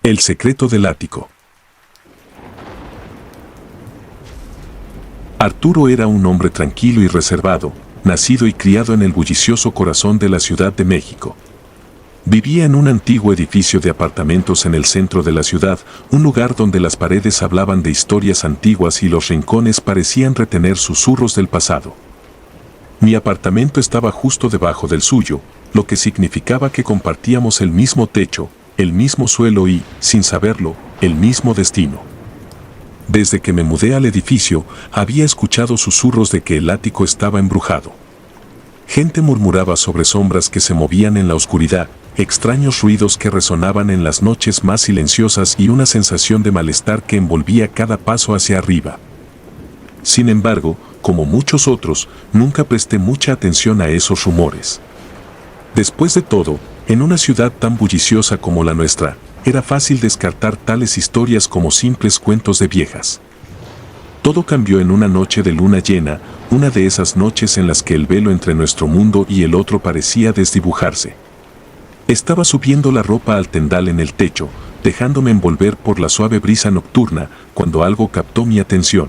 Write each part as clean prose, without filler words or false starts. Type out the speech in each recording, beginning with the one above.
El secreto del ático. Arturo era un hombre tranquilo y reservado, nacido y criado en el bullicioso corazón de la Ciudad de México. Vivía en un antiguo edificio de apartamentos en el centro de la ciudad, un lugar donde las paredes hablaban de historias antiguas y los rincones parecían retener susurros del pasado. Mi apartamento estaba justo debajo del suyo, lo que significaba que compartíamos el mismo techo, el mismo suelo y, sin saberlo, el mismo destino. Desde que me mudé al edificio, había escuchado susurros de que el ático estaba embrujado. Gente murmuraba sobre sombras que se movían en la oscuridad, extraños ruidos que resonaban en las noches más silenciosas y una sensación de malestar que envolvía cada paso hacia arriba. Sin embargo, como muchos otros, nunca presté mucha atención a esos rumores. Después de todo, en una ciudad tan bulliciosa como la nuestra, era fácil descartar tales historias como simples cuentos de viejas. Todo cambió en una noche de luna llena, una de esas noches en las que el velo entre nuestro mundo y el otro parecía desdibujarse. Estaba subiendo la ropa al tendal en el techo, dejándome envolver por la suave brisa nocturna, cuando algo captó mi atención.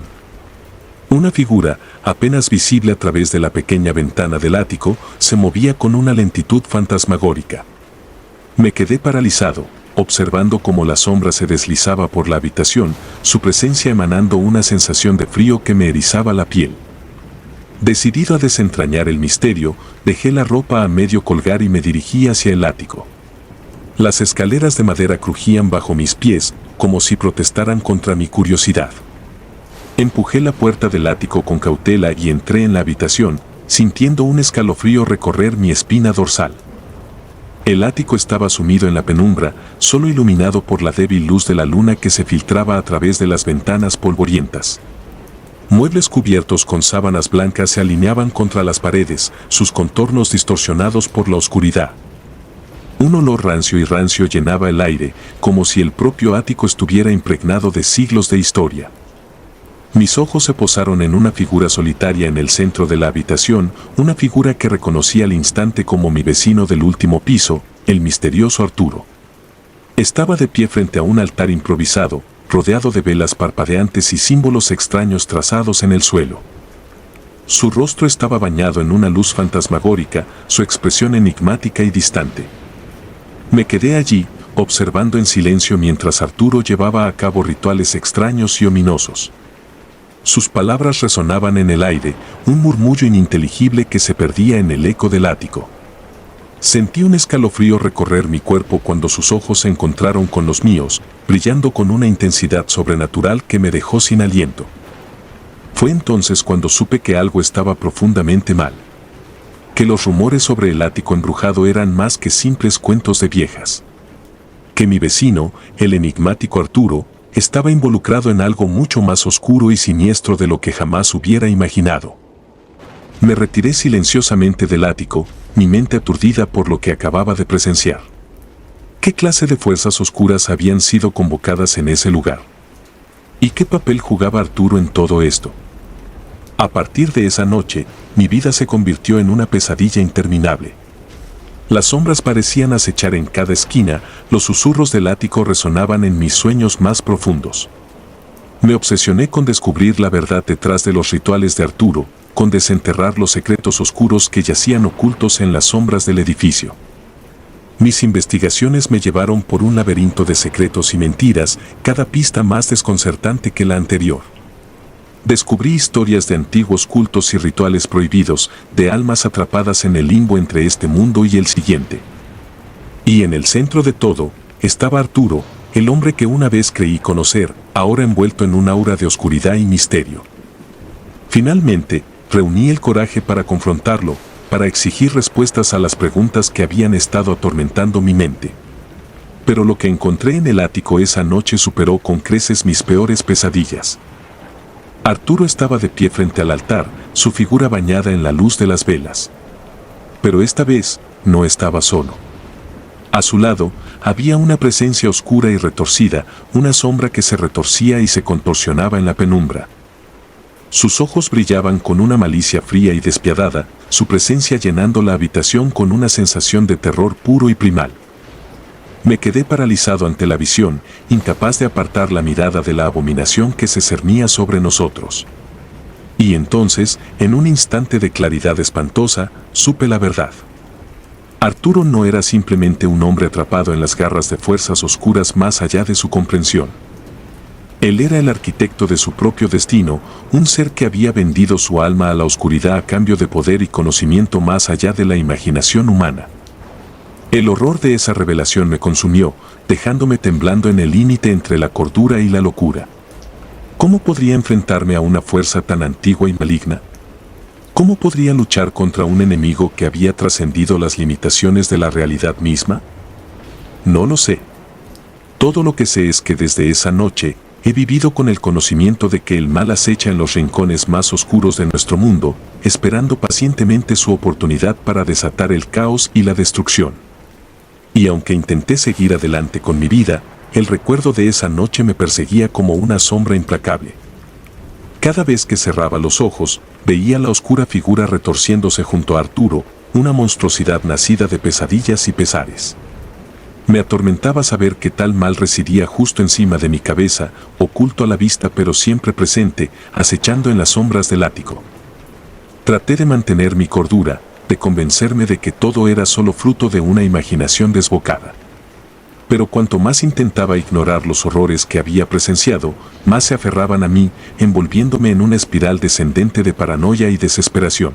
Una figura, apenas visible a través de la pequeña ventana del ático, se movía con una lentitud fantasmagórica. Me quedé paralizado, observando cómo la sombra se deslizaba por la habitación, su presencia emanando una sensación de frío que me erizaba la piel. Decidido a desentrañar el misterio, dejé la ropa a medio colgar y me dirigí hacia el ático. Las escaleras de madera crujían bajo mis pies, como si protestaran contra mi curiosidad. Empujé la puerta del ático con cautela y entré en la habitación, sintiendo un escalofrío recorrer mi espina dorsal. El ático estaba sumido en la penumbra, solo iluminado por la débil luz de la luna que se filtraba a través de las ventanas polvorientas. Muebles cubiertos con sábanas blancas se alineaban contra las paredes, sus contornos distorsionados por la oscuridad. Un olor rancio llenaba el aire, como si el propio ático estuviera impregnado de siglos de historia. Mis ojos se posaron en una figura solitaria en el centro de la habitación, una figura que reconocí al instante como mi vecino del último piso, el misterioso Arturo. Estaba de pie frente a un altar improvisado, rodeado de velas parpadeantes y símbolos extraños trazados en el suelo. Su rostro estaba bañado en una luz fantasmagórica, su expresión enigmática y distante. Me quedé allí, observando en silencio mientras Arturo llevaba a cabo rituales extraños y ominosos. Sus palabras resonaban en el aire, un murmullo ininteligible que se perdía en el eco del ático. Sentí un escalofrío recorrer mi cuerpo cuando sus ojos se encontraron con los míos, brillando con una intensidad sobrenatural que me dejó sin aliento. Fue entonces cuando supe que algo estaba profundamente mal. Que los rumores sobre el ático embrujado eran más que simples cuentos de viejas. Que mi vecino, el enigmático Arturo, estaba involucrado en algo mucho más oscuro y siniestro de lo que jamás hubiera imaginado. Me retiré silenciosamente del ático, mi mente aturdida por lo que acababa de presenciar. ¿Qué clase de fuerzas oscuras habían sido convocadas en ese lugar? ¿Y qué papel jugaba Arturo en todo esto? A partir de esa noche, mi vida se convirtió en una pesadilla interminable. Las sombras parecían acechar en cada esquina, los susurros del ático resonaban en mis sueños más profundos. Me obsesioné con descubrir la verdad detrás de los rituales de Arturo, con desenterrar los secretos oscuros que yacían ocultos en las sombras del edificio. Mis investigaciones me llevaron por un laberinto de secretos y mentiras, cada pista más desconcertante que la anterior. Descubrí historias de antiguos cultos y rituales prohibidos, de almas atrapadas en el limbo entre este mundo y el siguiente. Y en el centro de todo, estaba Arturo, el hombre que una vez creí conocer, ahora envuelto en un aura de oscuridad y misterio. Finalmente, reuní el coraje para confrontarlo, para exigir respuestas a las preguntas que habían estado atormentando mi mente. Pero lo que encontré en el ático esa noche superó con creces mis peores pesadillas. Arturo estaba de pie frente al altar, su figura bañada en la luz de las velas. Pero esta vez, no estaba solo. A su lado, había una presencia oscura y retorcida, una sombra que se retorcía y se contorsionaba en la penumbra. Sus ojos brillaban con una malicia fría y despiadada, su presencia llenando la habitación con una sensación de terror puro y primal. Me quedé paralizado ante la visión, incapaz de apartar la mirada de la abominación que se cernía sobre nosotros. Y entonces, en un instante de claridad espantosa, supe la verdad. Arturo no era simplemente un hombre atrapado en las garras de fuerzas oscuras más allá de su comprensión. Él era el arquitecto de su propio destino, un ser que había vendido su alma a la oscuridad a cambio de poder y conocimiento más allá de la imaginación humana. El horror de esa revelación me consumió, dejándome temblando en el límite entre la cordura y la locura. ¿Cómo podría enfrentarme a una fuerza tan antigua y maligna? ¿Cómo podría luchar contra un enemigo que había trascendido las limitaciones de la realidad misma? No lo sé. Todo lo que sé es que desde esa noche he vivido con el conocimiento de que el mal acecha en los rincones más oscuros de nuestro mundo, esperando pacientemente su oportunidad para desatar el caos y la destrucción. Y aunque intenté seguir adelante con mi vida, el recuerdo de esa noche me perseguía como una sombra implacable. Cada vez que cerraba los ojos, veía la oscura figura retorciéndose junto a Arturo, una monstruosidad nacida de pesadillas y pesares. Me atormentaba saber que tal mal residía justo encima de mi cabeza, oculto a la vista pero siempre presente, acechando en las sombras del ático. Traté de mantener mi cordura, de convencerme de que todo era solo fruto de una imaginación desbocada. Pero cuanto más intentaba ignorar los horrores que había presenciado, más se aferraban a mí, envolviéndome en una espiral descendente de paranoia y desesperación.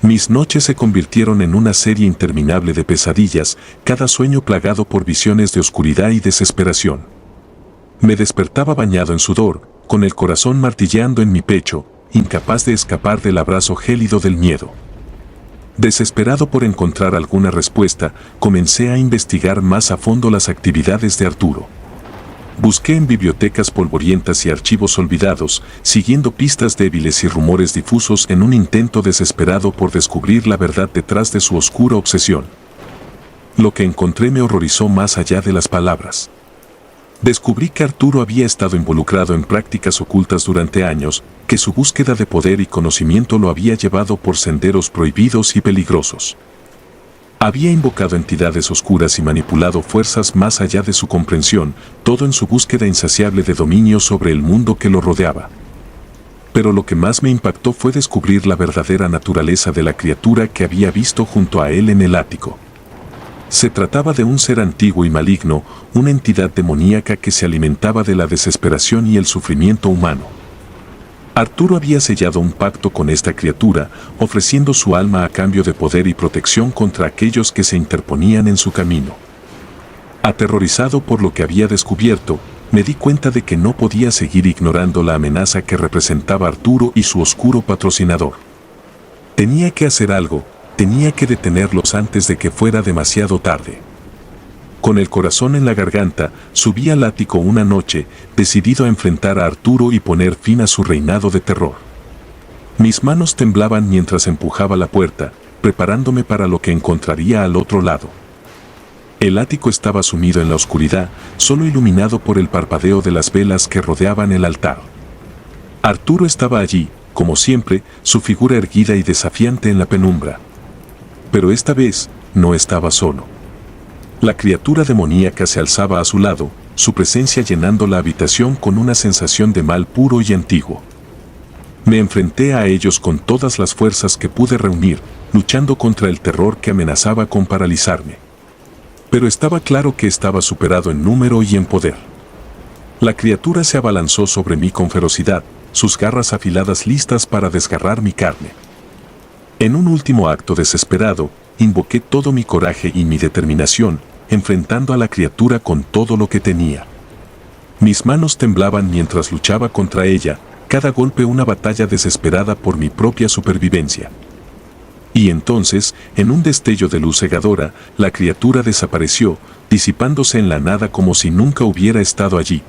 Mis noches se convirtieron en una serie interminable de pesadillas, cada sueño plagado por visiones de oscuridad y desesperación. Me despertaba bañado en sudor, con el corazón martilleando en mi pecho, incapaz de escapar del abrazo gélido del miedo. Desesperado por encontrar alguna respuesta, comencé a investigar más a fondo las actividades de Arturo. Busqué en bibliotecas polvorientas y archivos olvidados, siguiendo pistas débiles y rumores difusos en un intento desesperado por descubrir la verdad detrás de su oscura obsesión. Lo que encontré me horrorizó más allá de las palabras. Descubrí que Arturo había estado involucrado en prácticas ocultas durante años, que su búsqueda de poder y conocimiento lo había llevado por senderos prohibidos y peligrosos. Había invocado entidades oscuras y manipulado fuerzas más allá de su comprensión, todo en su búsqueda insaciable de dominio sobre el mundo que lo rodeaba. Pero lo que más me impactó fue descubrir la verdadera naturaleza de la criatura que había visto junto a él en el ático. Se trataba de un ser antiguo y maligno, una entidad demoníaca que se alimentaba de la desesperación y el sufrimiento humano. Arturo había sellado un pacto con esta criatura, ofreciendo su alma a cambio de poder y protección contra aquellos que se interponían en su camino. Aterrorizado por lo que había descubierto, me di cuenta de que no podía seguir ignorando la amenaza que representaba Arturo y su oscuro patrocinador. Tenía que hacer algo. Tenía que detenerlos antes de que fuera demasiado tarde. Con el corazón en la garganta, subí al ático una noche, decidido a enfrentar a Arturo y poner fin a su reinado de terror. Mis manos temblaban mientras empujaba la puerta, preparándome para lo que encontraría al otro lado. El ático estaba sumido en la oscuridad, solo iluminado por el parpadeo de las velas que rodeaban el altar. Arturo estaba allí, como siempre, su figura erguida y desafiante en la penumbra. Pero esta vez, no estaba solo. La criatura demoníaca se alzaba a su lado, su presencia llenando la habitación con una sensación de mal puro y antiguo. Me enfrenté a ellos con todas las fuerzas que pude reunir, luchando contra el terror que amenazaba con paralizarme. Pero estaba claro que estaba superado en número y en poder. La criatura se abalanzó sobre mí con ferocidad, sus garras afiladas listas para desgarrar mi carne. En un último acto desesperado, invoqué todo mi coraje y mi determinación, enfrentando a la criatura con todo lo que tenía. Mis manos temblaban mientras luchaba contra ella, cada golpe una batalla desesperada por mi propia supervivencia. Y entonces, en un destello de luz cegadora, la criatura desapareció, disipándose en la nada como si nunca hubiera estado allí.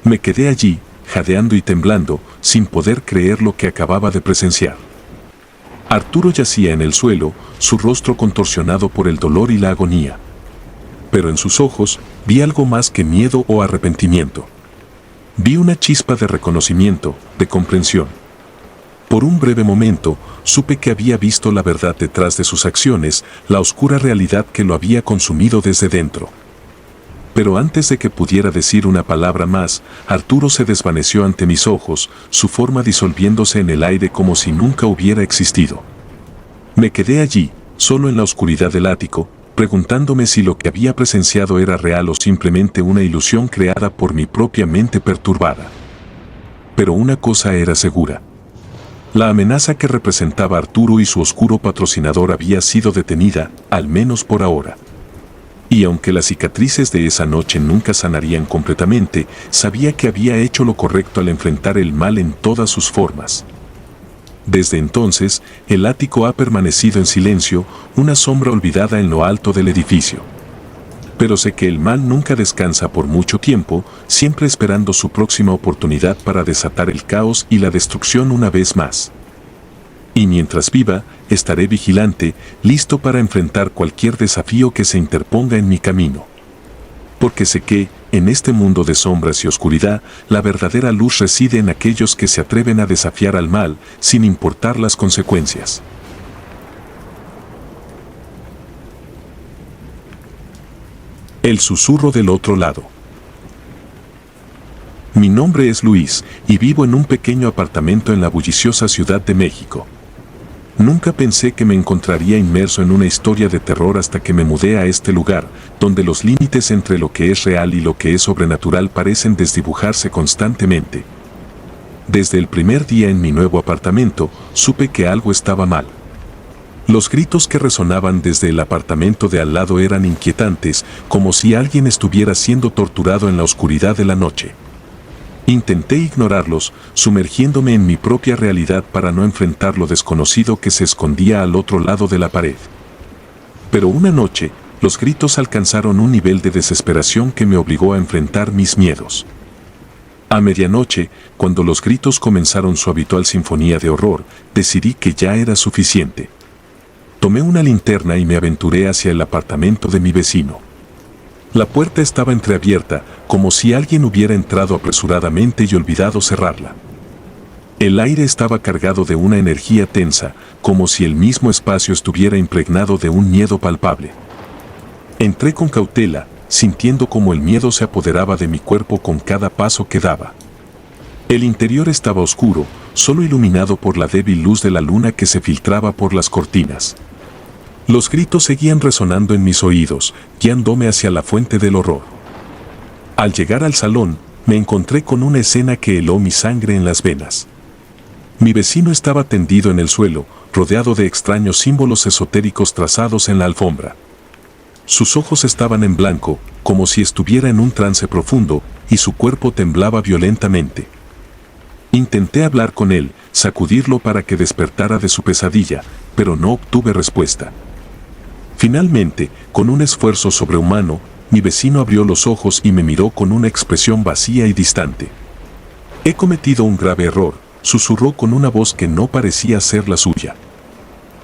Me quedé allí, jadeando y temblando, sin poder creer lo que acababa de presenciar. Arturo yacía en el suelo, su rostro contorsionado por el dolor y la agonía. Pero en sus ojos vi algo más que miedo o arrepentimiento. Vi una chispa de reconocimiento, de comprensión. Por un breve momento, supe que había visto la verdad detrás de sus acciones, la oscura realidad que lo había consumido desde dentro. Pero antes de que pudiera decir una palabra más, Arturo se desvaneció ante mis ojos, su forma disolviéndose en el aire como si nunca hubiera existido. Me quedé allí, solo en la oscuridad del ático, preguntándome si lo que había presenciado era real o simplemente una ilusión creada por mi propia mente perturbada. Pero una cosa era segura. La amenaza que representaba Arturo y su oscuro patrocinador había sido detenida, al menos por ahora. Y aunque las cicatrices de esa noche nunca sanarían completamente, sabía que había hecho lo correcto al enfrentar el mal en todas sus formas. Desde entonces, el ático ha permanecido en silencio, una sombra olvidada en lo alto del edificio. Pero sé que el mal nunca descansa por mucho tiempo, siempre esperando su próxima oportunidad para desatar el caos y la destrucción una vez más. Y mientras viva, estaré vigilante, listo para enfrentar cualquier desafío que se interponga en mi camino. Porque sé que, en este mundo de sombras y oscuridad, la verdadera luz reside en aquellos que se atreven a desafiar al mal, sin importar las consecuencias. El susurro del otro lado. Mi nombre es Luis, y vivo en un pequeño apartamento en la bulliciosa Ciudad de México. Nunca pensé que me encontraría inmerso en una historia de terror hasta que me mudé a este lugar, donde los límites entre lo que es real y lo que es sobrenatural parecen desdibujarse constantemente. Desde el primer día en mi nuevo apartamento, supe que algo estaba mal. Los gritos que resonaban desde el apartamento de al lado eran inquietantes, como si alguien estuviera siendo torturado en la oscuridad de la noche. Intenté ignorarlos, sumergiéndome en mi propia realidad para no enfrentar lo desconocido que se escondía al otro lado de la pared. Pero una noche, los gritos alcanzaron un nivel de desesperación que me obligó a enfrentar mis miedos. A medianoche, cuando los gritos comenzaron su habitual sinfonía de horror, decidí que ya era suficiente. Tomé una linterna y me aventuré hacia el apartamento de mi vecino. La puerta estaba entreabierta, como si alguien hubiera entrado apresuradamente y olvidado cerrarla. El aire estaba cargado de una energía tensa, como si el mismo espacio estuviera impregnado de un miedo palpable. Entré con cautela, sintiendo como el miedo se apoderaba de mi cuerpo con cada paso que daba. El interior estaba oscuro, solo iluminado por la débil luz de la luna que se filtraba por las cortinas. Los gritos seguían resonando en mis oídos, guiándome hacia la fuente del horror. Al llegar al salón, me encontré con una escena que heló mi sangre en las venas. Mi vecino estaba tendido en el suelo, rodeado de extraños símbolos esotéricos trazados en la alfombra. Sus ojos estaban en blanco, como si estuviera en un trance profundo, y su cuerpo temblaba violentamente. Intenté hablar con él, sacudirlo para que despertara de su pesadilla, pero no obtuve respuesta. Finalmente, con un esfuerzo sobrehumano, mi vecino abrió los ojos y me miró con una expresión vacía y distante. «He cometido un grave error», susurró con una voz que no parecía ser la suya.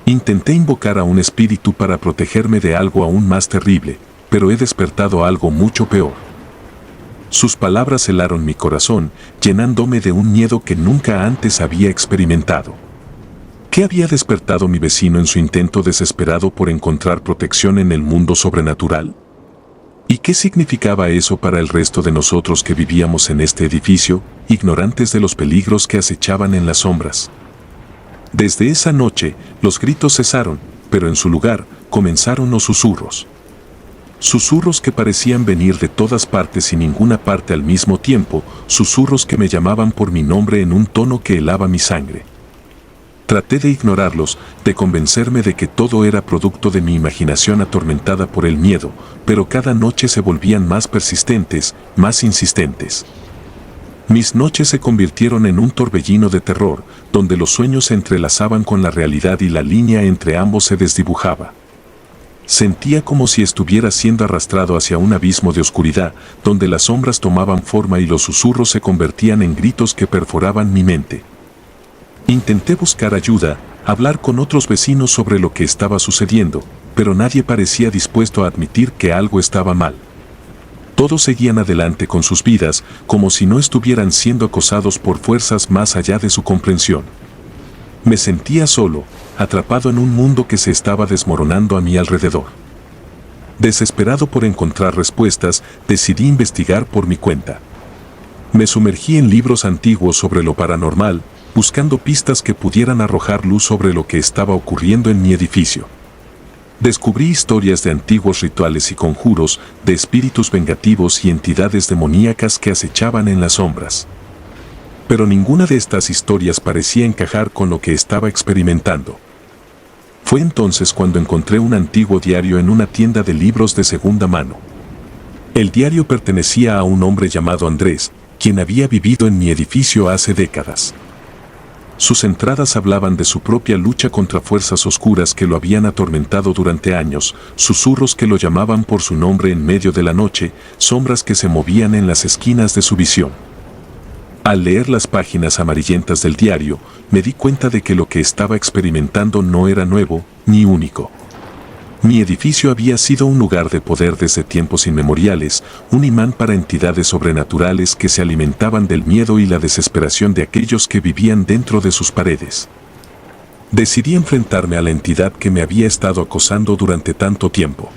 Intenté invocar a un espíritu para protegerme de algo aún más terrible, pero he despertado algo mucho peor. Sus palabras helaron mi corazón, llenándome de un miedo que nunca antes había experimentado. ¿Qué había despertado mi vecino en su intento desesperado por encontrar protección en el mundo sobrenatural? ¿Y qué significaba eso para el resto de nosotros que vivíamos en este edificio, ignorantes de los peligros que acechaban en las sombras? Desde esa noche, los gritos cesaron, pero en su lugar, comenzaron los susurros. Susurros que parecían venir de todas partes y ninguna parte al mismo tiempo, susurros que me llamaban por mi nombre en un tono que helaba mi sangre. Traté de ignorarlos, de convencerme de que todo era producto de mi imaginación atormentada por el miedo, pero cada noche se volvían más persistentes, más insistentes. Mis noches se convirtieron en un torbellino de terror, donde los sueños se entrelazaban con la realidad y la línea entre ambos se desdibujaba. Sentía como si estuviera siendo arrastrado hacia un abismo de oscuridad, donde las sombras tomaban forma y los susurros se convertían en gritos que perforaban mi mente. Intenté buscar ayuda, hablar con otros vecinos sobre lo que estaba sucediendo, pero nadie parecía dispuesto a admitir que algo estaba mal. Todos seguían adelante con sus vidas, como si no estuvieran siendo acosados por fuerzas más allá de su comprensión. Me sentía solo, atrapado en un mundo que se estaba desmoronando a mi alrededor. Desesperado por encontrar respuestas, decidí investigar por mi cuenta. Me sumergí en libros antiguos sobre lo paranormal, buscando pistas que pudieran arrojar luz sobre lo que estaba ocurriendo en mi edificio. Descubrí historias de antiguos rituales y conjuros, de espíritus vengativos y entidades demoníacas que acechaban en las sombras. Pero ninguna de estas historias parecía encajar con lo que estaba experimentando. Fue entonces cuando encontré un antiguo diario en una tienda de libros de segunda mano. El diario pertenecía a un hombre llamado Andrés, quien había vivido en mi edificio hace décadas. Sus entradas hablaban de su propia lucha contra fuerzas oscuras que lo habían atormentado durante años, susurros que lo llamaban por su nombre en medio de la noche, sombras que se movían en las esquinas de su visión. Al leer las páginas amarillentas del diario, me di cuenta de que lo que estaba experimentando no era nuevo, ni único. Mi edificio había sido un lugar de poder desde tiempos inmemoriales, un imán para entidades sobrenaturales que se alimentaban del miedo y la desesperación de aquellos que vivían dentro de sus paredes. Decidí enfrentarme a la entidad que me había estado acosando durante tanto tiempo.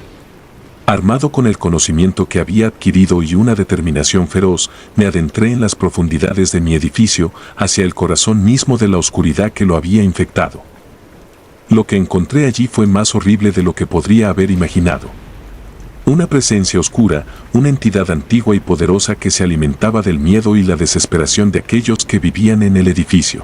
Armado con el conocimiento que había adquirido y una determinación feroz, me adentré en las profundidades de mi edificio, hacia el corazón mismo de la oscuridad que lo había infectado. Lo que encontré allí fue más horrible de lo que podría haber imaginado. Una presencia oscura, una entidad antigua y poderosa que se alimentaba del miedo y la desesperación de aquellos que vivían en el edificio.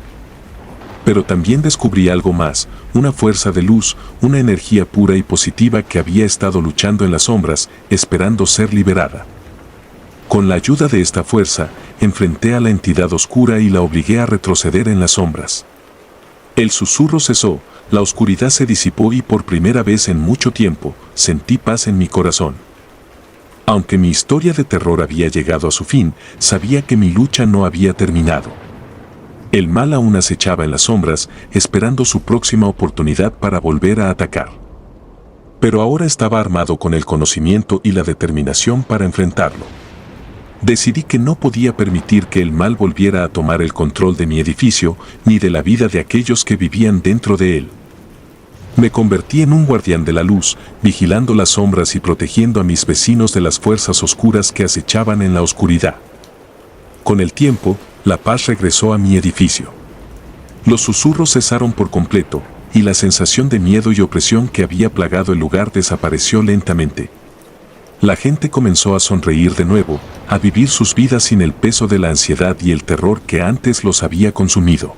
Pero también descubrí algo más, una fuerza de luz, una energía pura y positiva que había estado luchando en las sombras, esperando ser liberada. Con la ayuda de esta fuerza, enfrenté a la entidad oscura y la obligué a retroceder en las sombras. El susurro cesó, la oscuridad se disipó y por primera vez en mucho tiempo, sentí paz en mi corazón. Aunque mi historia de terror había llegado a su fin, sabía que mi lucha no había terminado. El mal aún acechaba en las sombras, esperando su próxima oportunidad para volver a atacar. Pero ahora estaba armado con el conocimiento y la determinación para enfrentarlo. Decidí que no podía permitir que el mal volviera a tomar el control de mi edificio, ni de la vida de aquellos que vivían dentro de él. Me convertí en un guardián de la luz, vigilando las sombras y protegiendo a mis vecinos de las fuerzas oscuras que acechaban en la oscuridad. Con el tiempo, la paz regresó a mi edificio. Los susurros cesaron por completo, y la sensación de miedo y opresión que había plagado el lugar desapareció lentamente. La gente comenzó a sonreír de nuevo, a vivir sus vidas sin el peso de la ansiedad y el terror que antes los había consumido.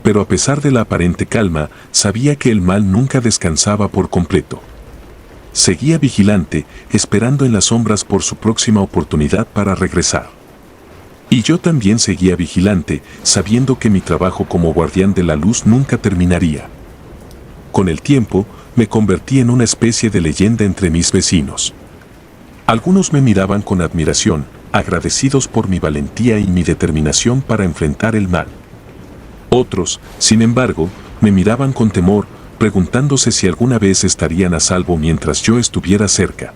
Pero a pesar de la aparente calma, sabía que el mal nunca descansaba por completo. Seguía vigilante, esperando en las sombras por su próxima oportunidad para regresar. Y yo también seguía vigilante, sabiendo que mi trabajo como guardián de la luz nunca terminaría. Con el tiempo, me convertí en una especie de leyenda entre mis vecinos. Algunos me miraban con admiración, agradecidos por mi valentía y mi determinación para enfrentar el mal. Otros, sin embargo, me miraban con temor, preguntándose si alguna vez estarían a salvo mientras yo estuviera cerca.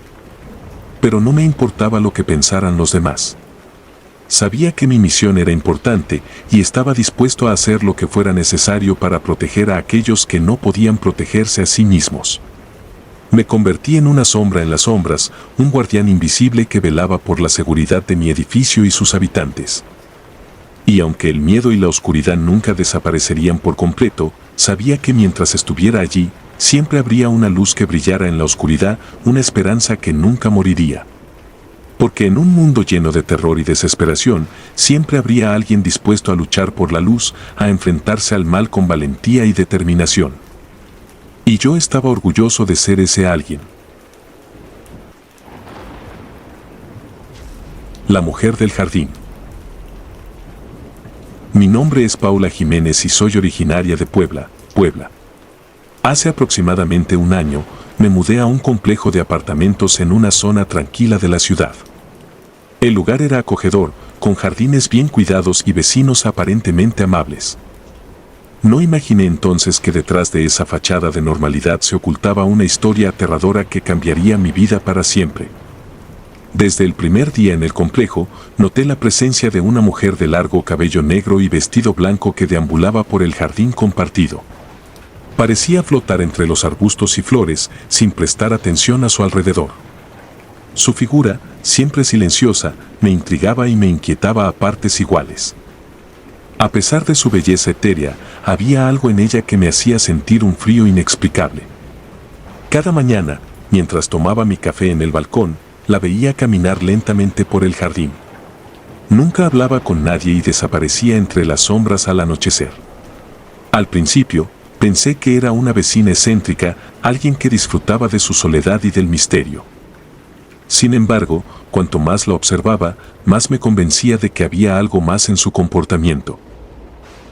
Pero no me importaba lo que pensaran los demás. Sabía que mi misión era importante y estaba dispuesto a hacer lo que fuera necesario para proteger a aquellos que no podían protegerse a sí mismos. Me convertí en una sombra en las sombras, un guardián invisible que velaba por la seguridad de mi edificio y sus habitantes. Y aunque el miedo y la oscuridad nunca desaparecerían por completo, sabía que mientras estuviera allí, siempre habría una luz que brillara en la oscuridad, una esperanza que nunca moriría. Porque en un mundo lleno de terror y desesperación, siempre habría alguien dispuesto a luchar por la luz, a enfrentarse al mal con valentía y determinación. Y yo estaba orgulloso de ser ese alguien. La mujer del jardín. Mi nombre es Paula Jiménez y soy originaria de Puebla, Puebla. Hace aproximadamente un año, me mudé a un complejo de apartamentos en una zona tranquila de la ciudad. El lugar era acogedor, con jardines bien cuidados y vecinos aparentemente amables. No imaginé entonces que detrás de esa fachada de normalidad se ocultaba una historia aterradora que cambiaría mi vida para siempre. Desde el primer día en el complejo, noté la presencia de una mujer de largo cabello negro y vestido blanco que deambulaba por el jardín compartido. Parecía flotar entre los arbustos y flores sin prestar atención a su alrededor. Su figura, siempre silenciosa, me intrigaba y me inquietaba a partes iguales. A pesar de su belleza etérea, había algo en ella que me hacía sentir un frío inexplicable. Cada mañana, mientras tomaba mi café en el balcón, la veía caminar lentamente por el jardín. Nunca hablaba con nadie y desaparecía entre las sombras al anochecer. Al principio, pensé que era una vecina excéntrica, alguien que disfrutaba de su soledad y del misterio. Sin embargo, cuanto más la observaba, más me convencía de que había algo más en su comportamiento.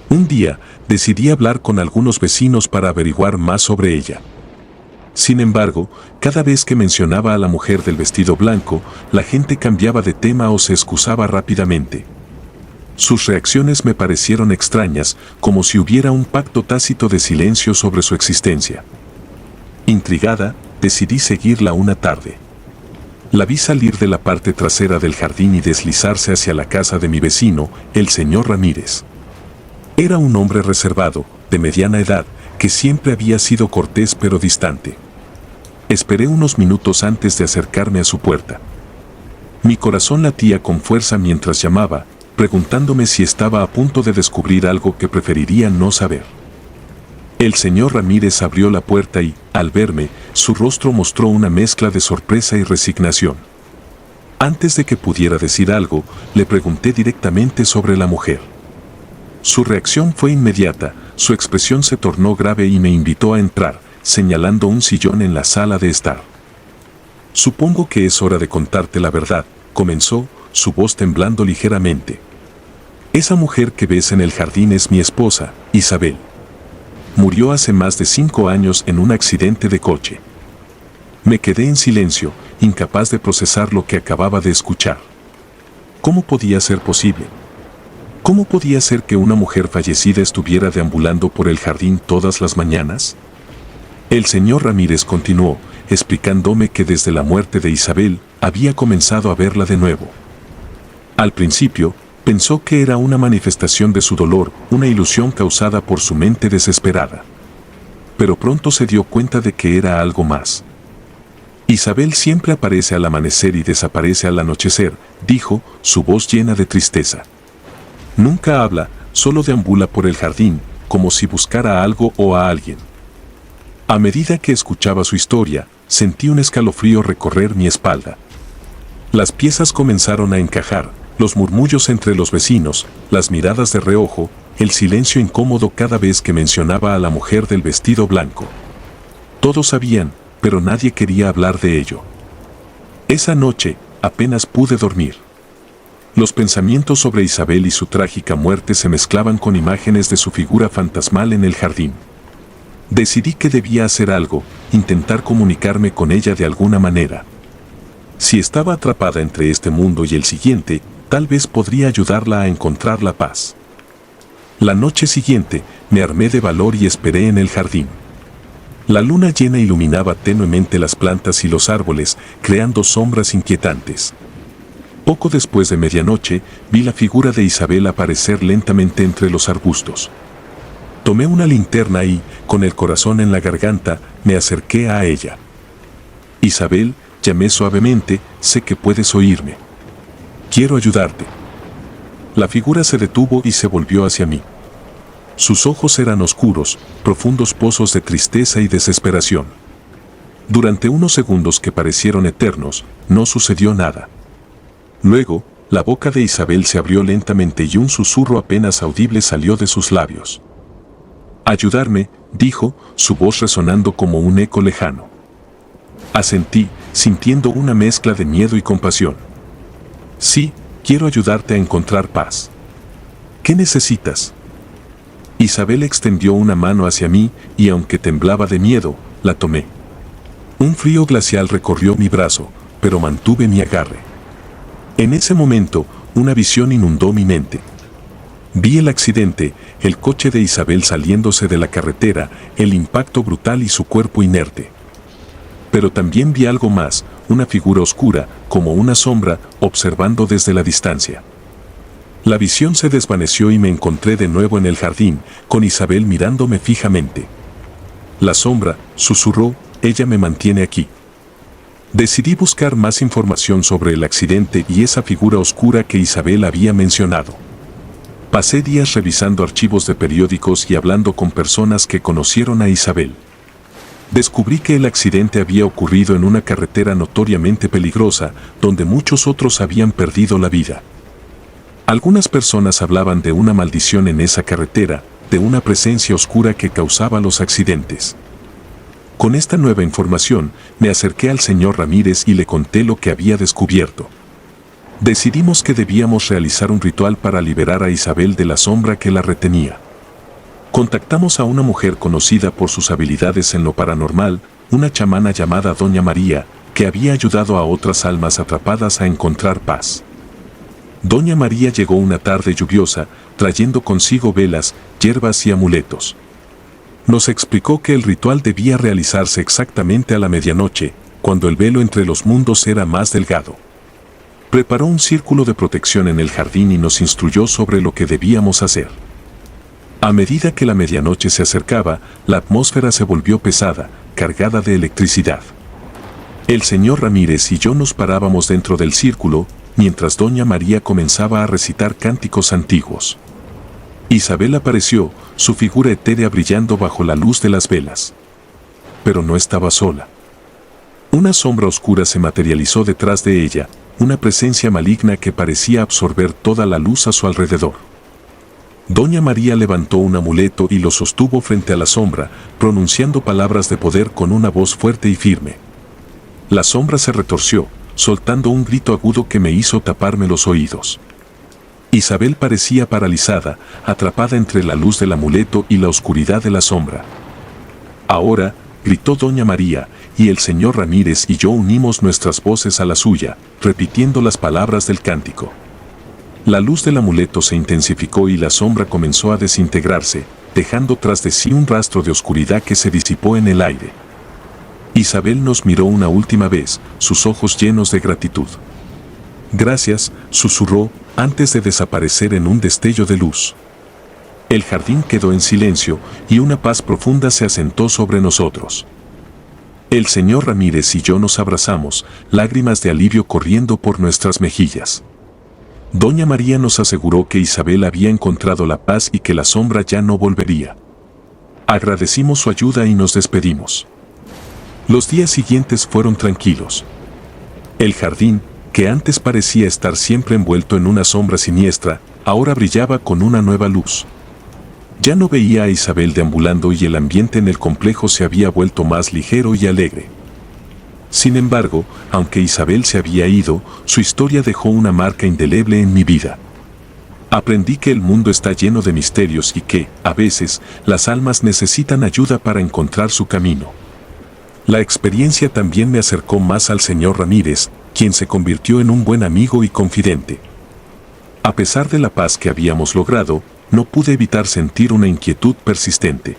Un día, decidí hablar con algunos vecinos para averiguar más sobre ella. Sin embargo, cada vez que mencionaba a la mujer del vestido blanco, la gente cambiaba de tema o se excusaba rápidamente. Sus reacciones me parecieron extrañas, como si hubiera un pacto tácito de silencio sobre su existencia. Intrigada, decidí seguirla una tarde. La vi salir de la parte trasera del jardín y deslizarse hacia la casa de mi vecino, el señor Ramírez. Era un hombre reservado, de mediana edad, que siempre había sido cortés pero distante. Esperé unos minutos antes de acercarme a su puerta. Mi corazón latía con fuerza mientras llamaba, preguntándome si estaba a punto de descubrir algo que preferiría no saber. El señor Ramírez abrió la puerta y, al verme, su rostro mostró una mezcla de sorpresa y resignación. Antes de que pudiera decir algo, le pregunté directamente sobre la mujer. Su reacción fue inmediata, su expresión se tornó grave y me invitó a entrar, señalando un sillón en la sala de estar. «Supongo que es hora de contarte la verdad», comenzó, su voz temblando ligeramente. «Esa mujer que ves en el jardín es mi esposa, Isabel. Murió hace más de 5 años en un accidente de coche». Me quedé en silencio, incapaz de procesar lo que acababa de escuchar. ¿Cómo podía ser posible? ¿Cómo podía ser que una mujer fallecida estuviera deambulando por el jardín todas las mañanas? El señor Ramírez continuó, explicándome que desde la muerte de Isabel, había comenzado a verla de nuevo. Al principio, pensó que era una manifestación de su dolor, una ilusión causada por su mente desesperada. Pero pronto se dio cuenta de que era algo más. «Isabel siempre aparece al amanecer y desaparece al anochecer», dijo, su voz llena de tristeza. «Nunca habla, solo deambula por el jardín, como si buscara algo o a alguien». A medida que escuchaba su historia, sentí un escalofrío recorrer mi espalda. Las piezas comenzaron a encajar, los murmullos entre los vecinos, las miradas de reojo, el silencio incómodo cada vez que mencionaba a la mujer del vestido blanco. Todos sabían, pero nadie quería hablar de ello. Esa noche, apenas pude dormir. Los pensamientos sobre Isabel y su trágica muerte se mezclaban con imágenes de su figura fantasmal en el jardín. Decidí que debía hacer algo, intentar comunicarme con ella de alguna manera. Si estaba atrapada entre este mundo y el siguiente, tal vez podría ayudarla a encontrar la paz. La noche siguiente, me armé de valor y esperé en el jardín. La luna llena iluminaba tenuemente las plantas y los árboles, creando sombras inquietantes. Poco después de medianoche, vi la figura de Isabel aparecer lentamente entre los arbustos. Tomé una linterna y, con el corazón en la garganta, me acerqué a ella. «Isabel», llamé suavemente, «sé que puedes oírme. Quiero ayudarte». La figura se detuvo y se volvió hacia mí. Sus ojos eran oscuros, profundos pozos de tristeza y desesperación. Durante unos segundos que parecieron eternos, no sucedió nada. Luego, la boca de Isabel se abrió lentamente y un susurro apenas audible salió de sus labios. «Ayudarme», dijo, su voz resonando como un eco lejano. Asentí, sintiendo una mezcla de miedo y compasión. «Sí, quiero ayudarte a encontrar paz». «¿Qué necesitas?». Isabel extendió una mano hacia mí y aunque temblaba de miedo, la tomé. Un frío glacial recorrió mi brazo, pero mantuve mi agarre. En ese momento, una visión inundó mi mente. Vi el accidente, el coche de Isabel saliéndose de la carretera, el impacto brutal y su cuerpo inerte. Pero también vi algo más, una figura oscura, como una sombra, observando desde la distancia. La visión se desvaneció y me encontré de nuevo en el jardín, con Isabel mirándome fijamente. La sombra, susurró, ella me mantiene aquí. Decidí buscar más información sobre el accidente y esa figura oscura que Isabel había mencionado. Pasé días revisando archivos de periódicos y hablando con personas que conocieron a Isabel. Descubrí que el accidente había ocurrido en una carretera notoriamente peligrosa, donde muchos otros habían perdido la vida. Algunas personas hablaban de una maldición en esa carretera, de una presencia oscura que causaba los accidentes. Con esta nueva información, me acerqué al señor Ramírez y le conté lo que había descubierto. Decidimos que debíamos realizar un ritual para liberar a Isabel de la sombra que la retenía. Contactamos a una mujer conocida por sus habilidades en lo paranormal, una chamana llamada Doña María, que había ayudado a otras almas atrapadas a encontrar paz. Doña María llegó una tarde lluviosa, trayendo consigo velas, hierbas y amuletos. Nos explicó que el ritual debía realizarse exactamente a la medianoche, cuando el velo entre los mundos era más delgado. Preparó un círculo de protección en el jardín y nos instruyó sobre lo que debíamos hacer. A medida que la medianoche se acercaba, la atmósfera se volvió pesada, cargada de electricidad. El señor Ramírez y yo nos parábamos dentro del círculo, mientras Doña María comenzaba a recitar cánticos antiguos. Isabel apareció, su figura etérea brillando bajo la luz de las velas. Pero no estaba sola. Una sombra oscura se materializó detrás de ella, una presencia maligna que parecía absorber toda la luz a su alrededor. Doña María levantó un amuleto y lo sostuvo frente a la sombra, pronunciando palabras de poder con una voz fuerte y firme. La sombra se retorció, soltando un grito agudo que me hizo taparme los oídos. Isabel parecía paralizada, atrapada entre la luz del amuleto y la oscuridad de la sombra. Ahora, gritó Doña María, y el señor Ramírez y yo unimos nuestras voces a la suya, repitiendo las palabras del cántico. La luz del amuleto se intensificó y la sombra comenzó a desintegrarse, dejando tras de sí un rastro de oscuridad que se disipó en el aire. Isabel nos miró una última vez, sus ojos llenos de gratitud. Gracias, susurró, antes de desaparecer en un destello de luz. El jardín quedó en silencio y una paz profunda se asentó sobre nosotros. El señor Ramírez y yo nos abrazamos, lágrimas de alivio corriendo por nuestras mejillas. Doña María nos aseguró que Isabel había encontrado la paz y que la sombra ya no volvería. Agradecimos su ayuda y nos despedimos. Los días siguientes fueron tranquilos. El jardín, que antes parecía estar siempre envuelto en una sombra siniestra, ahora brillaba con una nueva luz. Ya no veía a Isabel deambulando y el ambiente en el complejo se había vuelto más ligero y alegre. Sin embargo, aunque Isabel se había ido, su historia dejó una marca indeleble en mi vida. Aprendí que el mundo está lleno de misterios y que, a veces, las almas necesitan ayuda para encontrar su camino. La experiencia también me acercó más al señor Ramírez, quien se convirtió en un buen amigo y confidente. A pesar de la paz que habíamos logrado, no pude evitar sentir una inquietud persistente.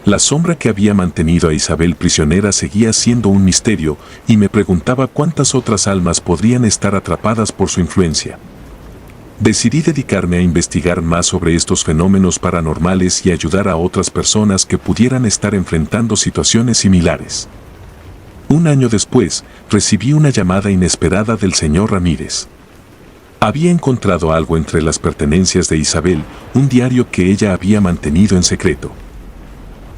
La sombra que había mantenido a Isabel prisionera seguía siendo un misterio, y me preguntaba cuántas otras almas podrían estar atrapadas por su influencia. Decidí dedicarme a investigar más sobre estos fenómenos paranormales y ayudar a otras personas que pudieran estar enfrentando situaciones similares. Un año después, recibí una llamada inesperada del señor Ramírez. Había encontrado algo entre las pertenencias de Isabel, un diario que ella había mantenido en secreto.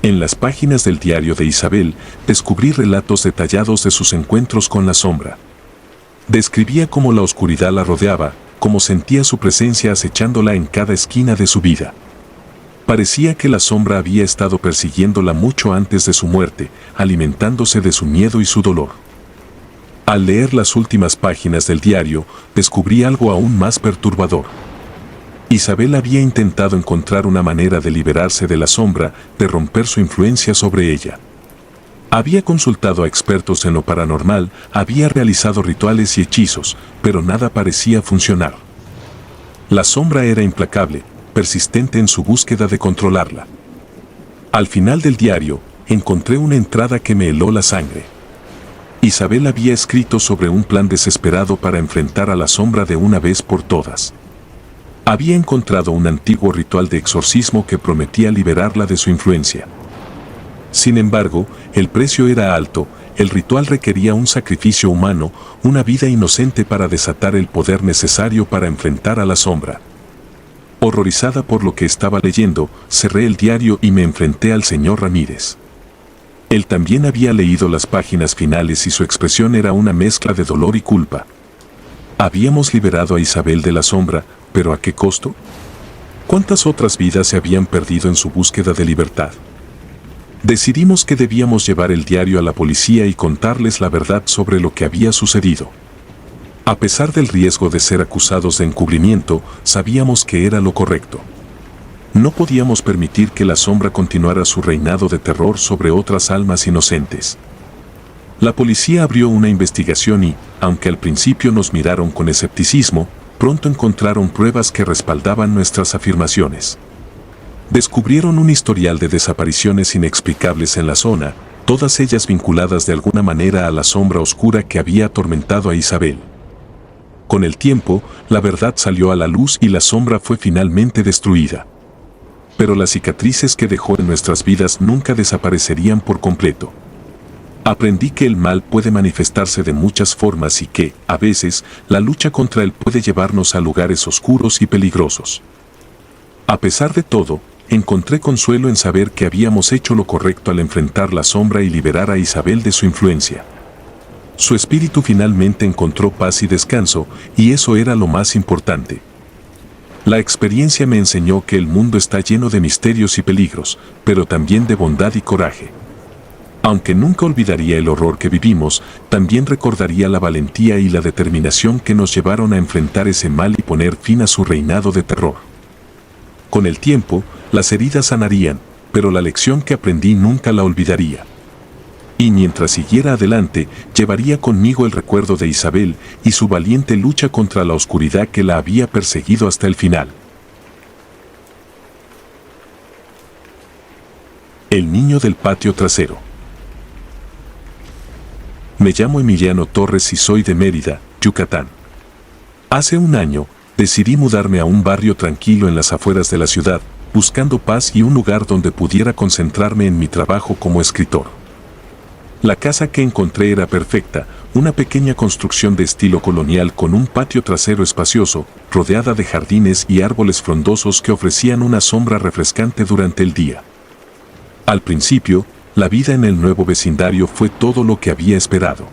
En las páginas del diario de Isabel, descubrí relatos detallados de sus encuentros con la sombra. Describía cómo la oscuridad la rodeaba, cómo sentía su presencia acechándola en cada esquina de su vida. Parecía que la sombra había estado persiguiéndola mucho antes de su muerte, alimentándose de su miedo y su dolor. Al leer las últimas páginas del diario, descubrí algo aún más perturbador. Isabel había intentado encontrar una manera de liberarse de la sombra, de romper su influencia sobre ella. Había consultado a expertos en lo paranormal, había realizado rituales y hechizos, pero nada parecía funcionar. La sombra era implacable, persistente en su búsqueda de controlarla. Al final del diario, encontré una entrada que me heló la sangre. Isabel había escrito sobre un plan desesperado para enfrentar a la sombra de una vez por todas. Había encontrado un antiguo ritual de exorcismo que prometía liberarla de su influencia. Sin embargo, el precio era alto, el ritual requería un sacrificio humano, una vida inocente para desatar el poder necesario para enfrentar a la sombra. Horrorizada por lo que estaba leyendo, cerré el diario y me enfrenté al señor Ramírez. Él también había leído las páginas finales y su expresión era una mezcla de dolor y culpa. Habíamos liberado a Isabel de la sombra, pero ¿a qué costo? ¿Cuántas otras vidas se habían perdido en su búsqueda de libertad? Decidimos que debíamos llevar el diario a la policía y contarles la verdad sobre lo que había sucedido. A pesar del riesgo de ser acusados de encubrimiento, sabíamos que era lo correcto. No podíamos permitir que la sombra continuara su reinado de terror sobre otras almas inocentes. La policía abrió una investigación y, aunque al principio nos miraron con escepticismo, pronto encontraron pruebas que respaldaban nuestras afirmaciones. Descubrieron un historial de desapariciones inexplicables en la zona, todas ellas vinculadas de alguna manera a la sombra oscura que había atormentado a Isabel. Con el tiempo, la verdad salió a la luz y la sombra fue finalmente destruida. Pero las cicatrices que dejó en nuestras vidas nunca desaparecerían por completo. Aprendí que el mal puede manifestarse de muchas formas y que, a veces, la lucha contra él puede llevarnos a lugares oscuros y peligrosos. A pesar de todo, encontré consuelo en saber que habíamos hecho lo correcto al enfrentar la sombra y liberar a Isabel de su influencia. Su espíritu finalmente encontró paz y descanso, y eso era lo más importante. La experiencia me enseñó que el mundo está lleno de misterios y peligros, pero también de bondad y coraje. Aunque nunca olvidaría el horror que vivimos, también recordaría la valentía y la determinación que nos llevaron a enfrentar ese mal y poner fin a su reinado de terror. Con el tiempo, las heridas sanarían, pero la lección que aprendí nunca la olvidaría. Y mientras siguiera adelante, llevaría conmigo el recuerdo de Isabel y su valiente lucha contra la oscuridad que la había perseguido hasta el final. El niño del patio trasero. Me llamo Emiliano Torres y soy de Mérida, Yucatán. Hace un año, decidí mudarme a un barrio tranquilo en las afueras de la ciudad, buscando paz y un lugar donde pudiera concentrarme en mi trabajo como escritor. La casa que encontré era perfecta, una pequeña construcción de estilo colonial con un patio trasero espacioso, rodeada de jardines y árboles frondosos que ofrecían una sombra refrescante durante el día. Al principio, la vida en el nuevo vecindario fue todo lo que había esperado.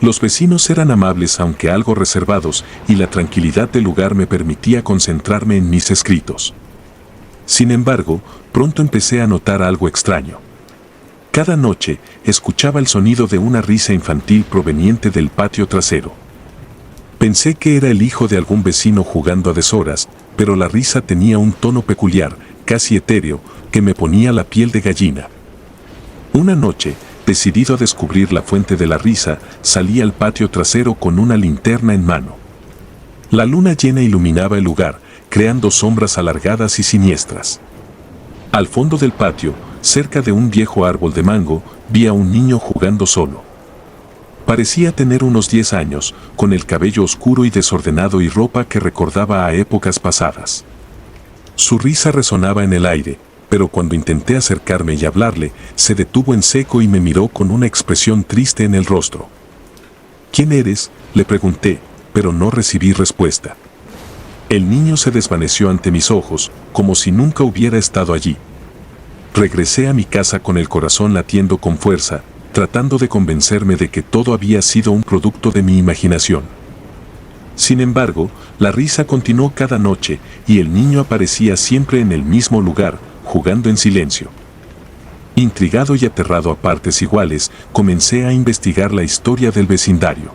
Los vecinos eran amables aunque algo reservados, y la tranquilidad del lugar me permitía concentrarme en mis escritos. Sin embargo, pronto empecé a notar algo extraño. Cada noche, escuchaba el sonido de una risa infantil proveniente del patio trasero. Pensé que era el hijo de algún vecino jugando a deshoras, pero la risa tenía un tono peculiar, casi etéreo, que me ponía la piel de gallina. Una noche, decidido a descubrir la fuente de la risa, salí al patio trasero con una linterna en mano. La luna llena iluminaba el lugar, creando sombras alargadas y siniestras. Al fondo del patio, cerca de un viejo árbol de mango, vi a un niño jugando solo. Parecía tener unos 10 años, con el cabello oscuro y desordenado y ropa que recordaba a épocas pasadas. Su risa resonaba en el aire, pero cuando intenté acercarme y hablarle, se detuvo en seco y me miró con una expresión triste en el rostro. ¿Quién eres?, le pregunté, pero no recibí respuesta. El niño se desvaneció ante mis ojos, como si nunca hubiera estado allí. Regresé a mi casa con el corazón latiendo con fuerza, tratando de convencerme de que todo había sido un producto de mi imaginación. Sin embargo, la risa continuó cada noche y el niño aparecía siempre en el mismo lugar, jugando en silencio. Intrigado y aterrado a partes iguales, comencé a investigar la historia del vecindario.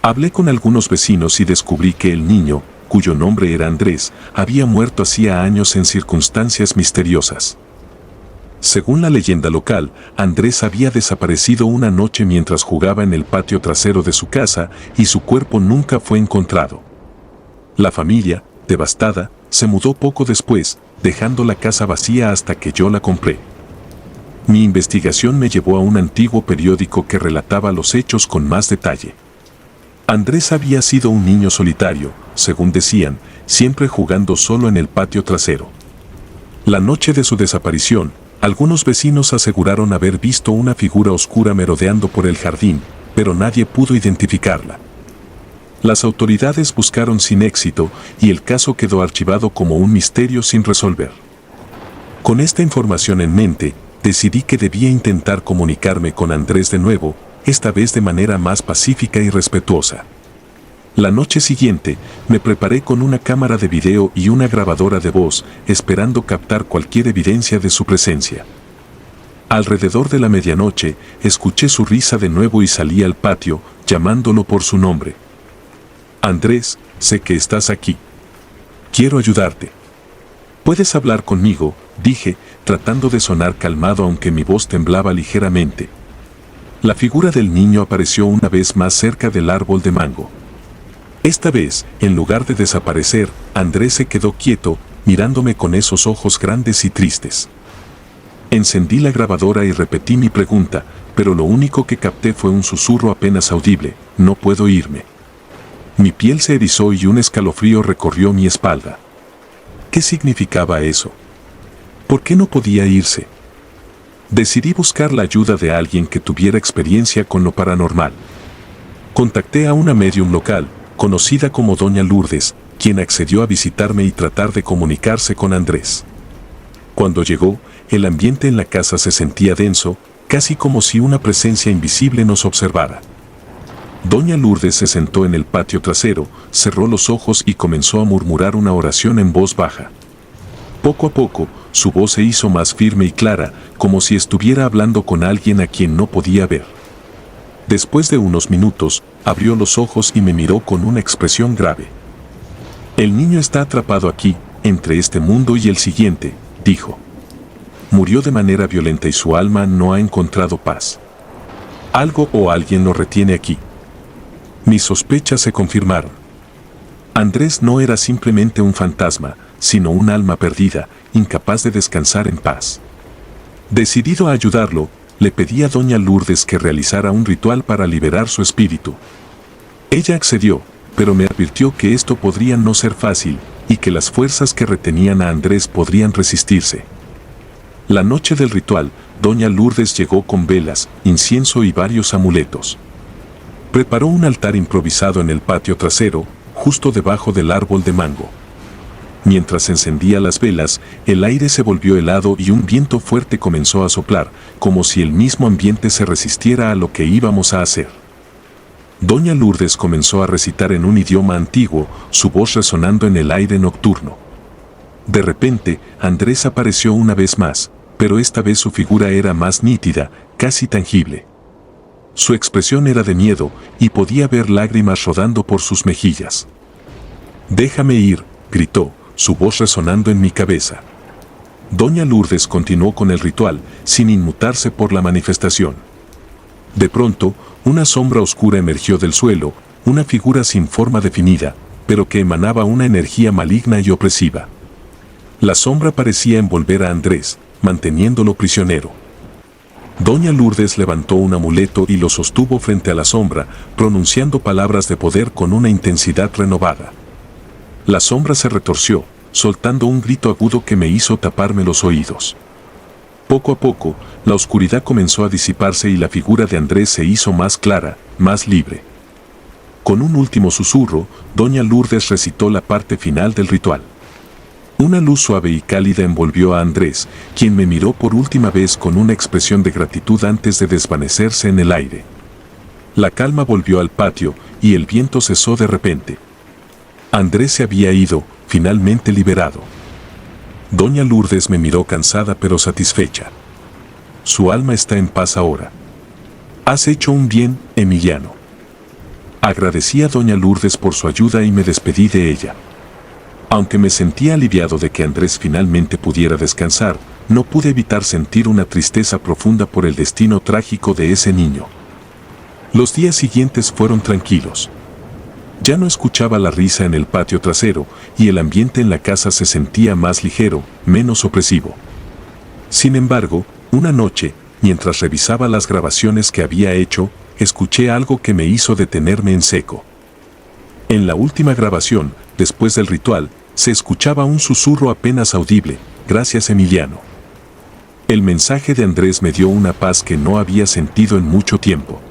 Hablé con algunos vecinos y descubrí que el niño, cuyo nombre era Andrés, había muerto hacía años en circunstancias misteriosas. Según la leyenda local, Andrés había desaparecido una noche mientras jugaba en el patio trasero de su casa y su cuerpo nunca fue encontrado. La familia, devastada, se mudó poco después, dejando la casa vacía hasta que yo la compré. Mi investigación me llevó a un antiguo periódico que relataba los hechos con más detalle. Andrés había sido un niño solitario, según decían, siempre jugando solo en el patio trasero. La noche de su desaparición, Algunos vecinos aseguraron haber visto una figura oscura merodeando por el jardín, pero nadie pudo identificarla. Las autoridades buscaron sin éxito y el caso quedó archivado como un misterio sin resolver. Con esta información en mente, decidí que debía intentar comunicarme con Andrés de nuevo, esta vez de manera más pacífica y respetuosa. La noche siguiente, me preparé con una cámara de video y una grabadora de voz, esperando captar cualquier evidencia de su presencia. Alrededor de la medianoche, escuché su risa de nuevo y salí al patio, llamándolo por su nombre. Andrés, sé que estás aquí. Quiero ayudarte. ¿Puedes hablar conmigo?, dije, tratando de sonar calmado aunque mi voz temblaba ligeramente. La figura del niño apareció una vez más cerca del árbol de mango. Esta vez, en lugar de desaparecer, Andrés se quedó quieto, mirándome con esos ojos grandes y tristes. Encendí la grabadora y repetí mi pregunta, pero lo único que capté fue un susurro apenas audible: no puedo irme. Mi piel se erizó y un escalofrío recorrió mi espalda. ¿Qué significaba eso? ¿Por qué no podía irse? Decidí buscar la ayuda de alguien que tuviera experiencia con lo paranormal. Contacté a una médium local, conocida como Doña Lourdes, quien accedió a visitarme y tratar de comunicarse con Andrés. Cuando llegó, el ambiente en la casa se sentía denso, casi como si una presencia invisible nos observara. Doña Lourdes se sentó en el patio trasero, cerró los ojos y comenzó a murmurar una oración en voz baja. Poco a poco, su voz se hizo más firme y clara, como si estuviera hablando con alguien a quien no podía ver. Después de unos minutos, abrió los ojos y me miró con una expresión grave. El niño está atrapado aquí, entre este mundo y el siguiente, dijo. Murió de manera violenta y su alma no ha encontrado paz. Algo o alguien lo retiene aquí. Mis sospechas se confirmaron. Andrés no era simplemente un fantasma, sino un alma perdida, incapaz de descansar en paz. Decidido a ayudarlo, le pedí a Doña Lourdes que realizara un ritual para liberar su espíritu. Ella accedió, pero me advirtió que esto podría no ser fácil y que las fuerzas que retenían a Andrés podrían resistirse. La noche del ritual, Doña Lourdes llegó con velas, incienso y varios amuletos. Preparó un altar improvisado en el patio trasero, justo debajo del árbol de mango. Mientras encendía las velas, el aire se volvió helado y un viento fuerte comenzó a soplar, como si el mismo ambiente se resistiera a lo que íbamos a hacer. Doña Lourdes comenzó a recitar en un idioma antiguo, su voz resonando en el aire nocturno. De repente, Andrés apareció una vez más, pero esta vez su figura era más nítida, casi tangible. Su expresión era de miedo, y podía ver lágrimas rodando por sus mejillas. «Déjame ir», gritó, su voz resonando en mi cabeza. Doña Lourdes continuó con el ritual, sin inmutarse por la manifestación. De pronto, una sombra oscura emergió del suelo, una figura sin forma definida, pero que emanaba una energía maligna y opresiva. La sombra parecía envolver a Andrés, manteniéndolo prisionero. Doña Lourdes levantó un amuleto y lo sostuvo frente a la sombra, pronunciando palabras de poder con una intensidad renovada. La sombra se retorció, soltando un grito agudo que me hizo taparme los oídos. Poco a poco, la oscuridad comenzó a disiparse y la figura de Andrés se hizo más clara, más libre. Con un último susurro, Doña Lourdes recitó la parte final del ritual. Una luz suave y cálida envolvió a Andrés, quien me miró por última vez con una expresión de gratitud antes de desvanecerse en el aire. La calma volvió al patio, y el viento cesó de repente. Andrés se había ido, finalmente liberado. Doña Lourdes me miró cansada pero satisfecha. Su alma está en paz ahora. Has hecho un bien, Emiliano. Agradecí a Doña Lourdes por su ayuda y me despedí de ella. Aunque me sentía aliviado de que Andrés finalmente pudiera descansar, no pude evitar sentir una tristeza profunda por el destino trágico de ese niño. Los días siguientes fueron tranquilos. Ya no escuchaba la risa en el patio trasero, y el ambiente en la casa se sentía más ligero, menos opresivo. Sin embargo, una noche, mientras revisaba las grabaciones que había hecho, escuché algo que me hizo detenerme en seco. En la última grabación, después del ritual, se escuchaba un susurro apenas audible: «Gracias, Emiliano». El mensaje de Andrés me dio una paz que no había sentido en mucho tiempo.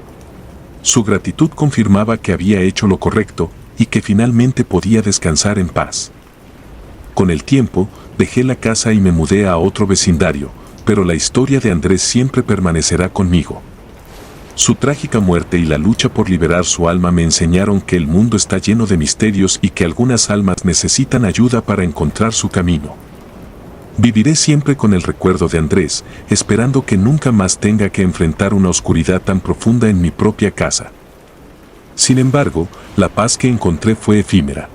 Su gratitud confirmaba que había hecho lo correcto y que finalmente podía descansar en paz. Con el tiempo, dejé la casa y me mudé a otro vecindario, pero la historia de Andrés siempre permanecerá conmigo. Su trágica muerte y la lucha por liberar su alma me enseñaron que el mundo está lleno de misterios y que algunas almas necesitan ayuda para encontrar su camino. Viviré siempre con el recuerdo de Andrés, esperando que nunca más tenga que enfrentar una oscuridad tan profunda en mi propia casa. Sin embargo, la paz que encontré fue efímera.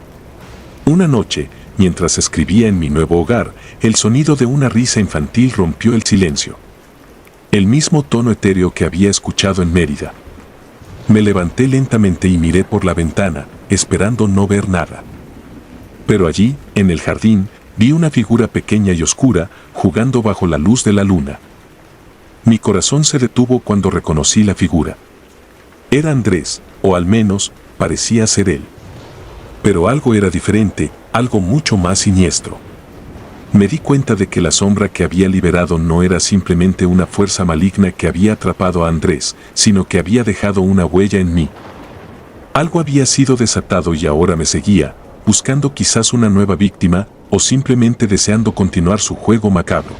Una noche, mientras escribía en mi nuevo hogar, el sonido de una risa infantil rompió el silencio. El mismo tono etéreo que había escuchado en Mérida. Me levanté lentamente y miré por la ventana, esperando no ver nada. Pero allí, en el jardín, vi una figura pequeña y oscura, jugando bajo la luz de la luna. Mi corazón se detuvo cuando reconocí la figura. Era Andrés, o al menos, parecía ser él. Pero algo era diferente, algo mucho más siniestro. Me di cuenta de que la sombra que había liberado no era simplemente una fuerza maligna que había atrapado a Andrés, sino que había dejado una huella en mí. Algo había sido desatado y ahora me seguía, buscando quizás una nueva víctima, o simplemente deseando continuar su juego macabro.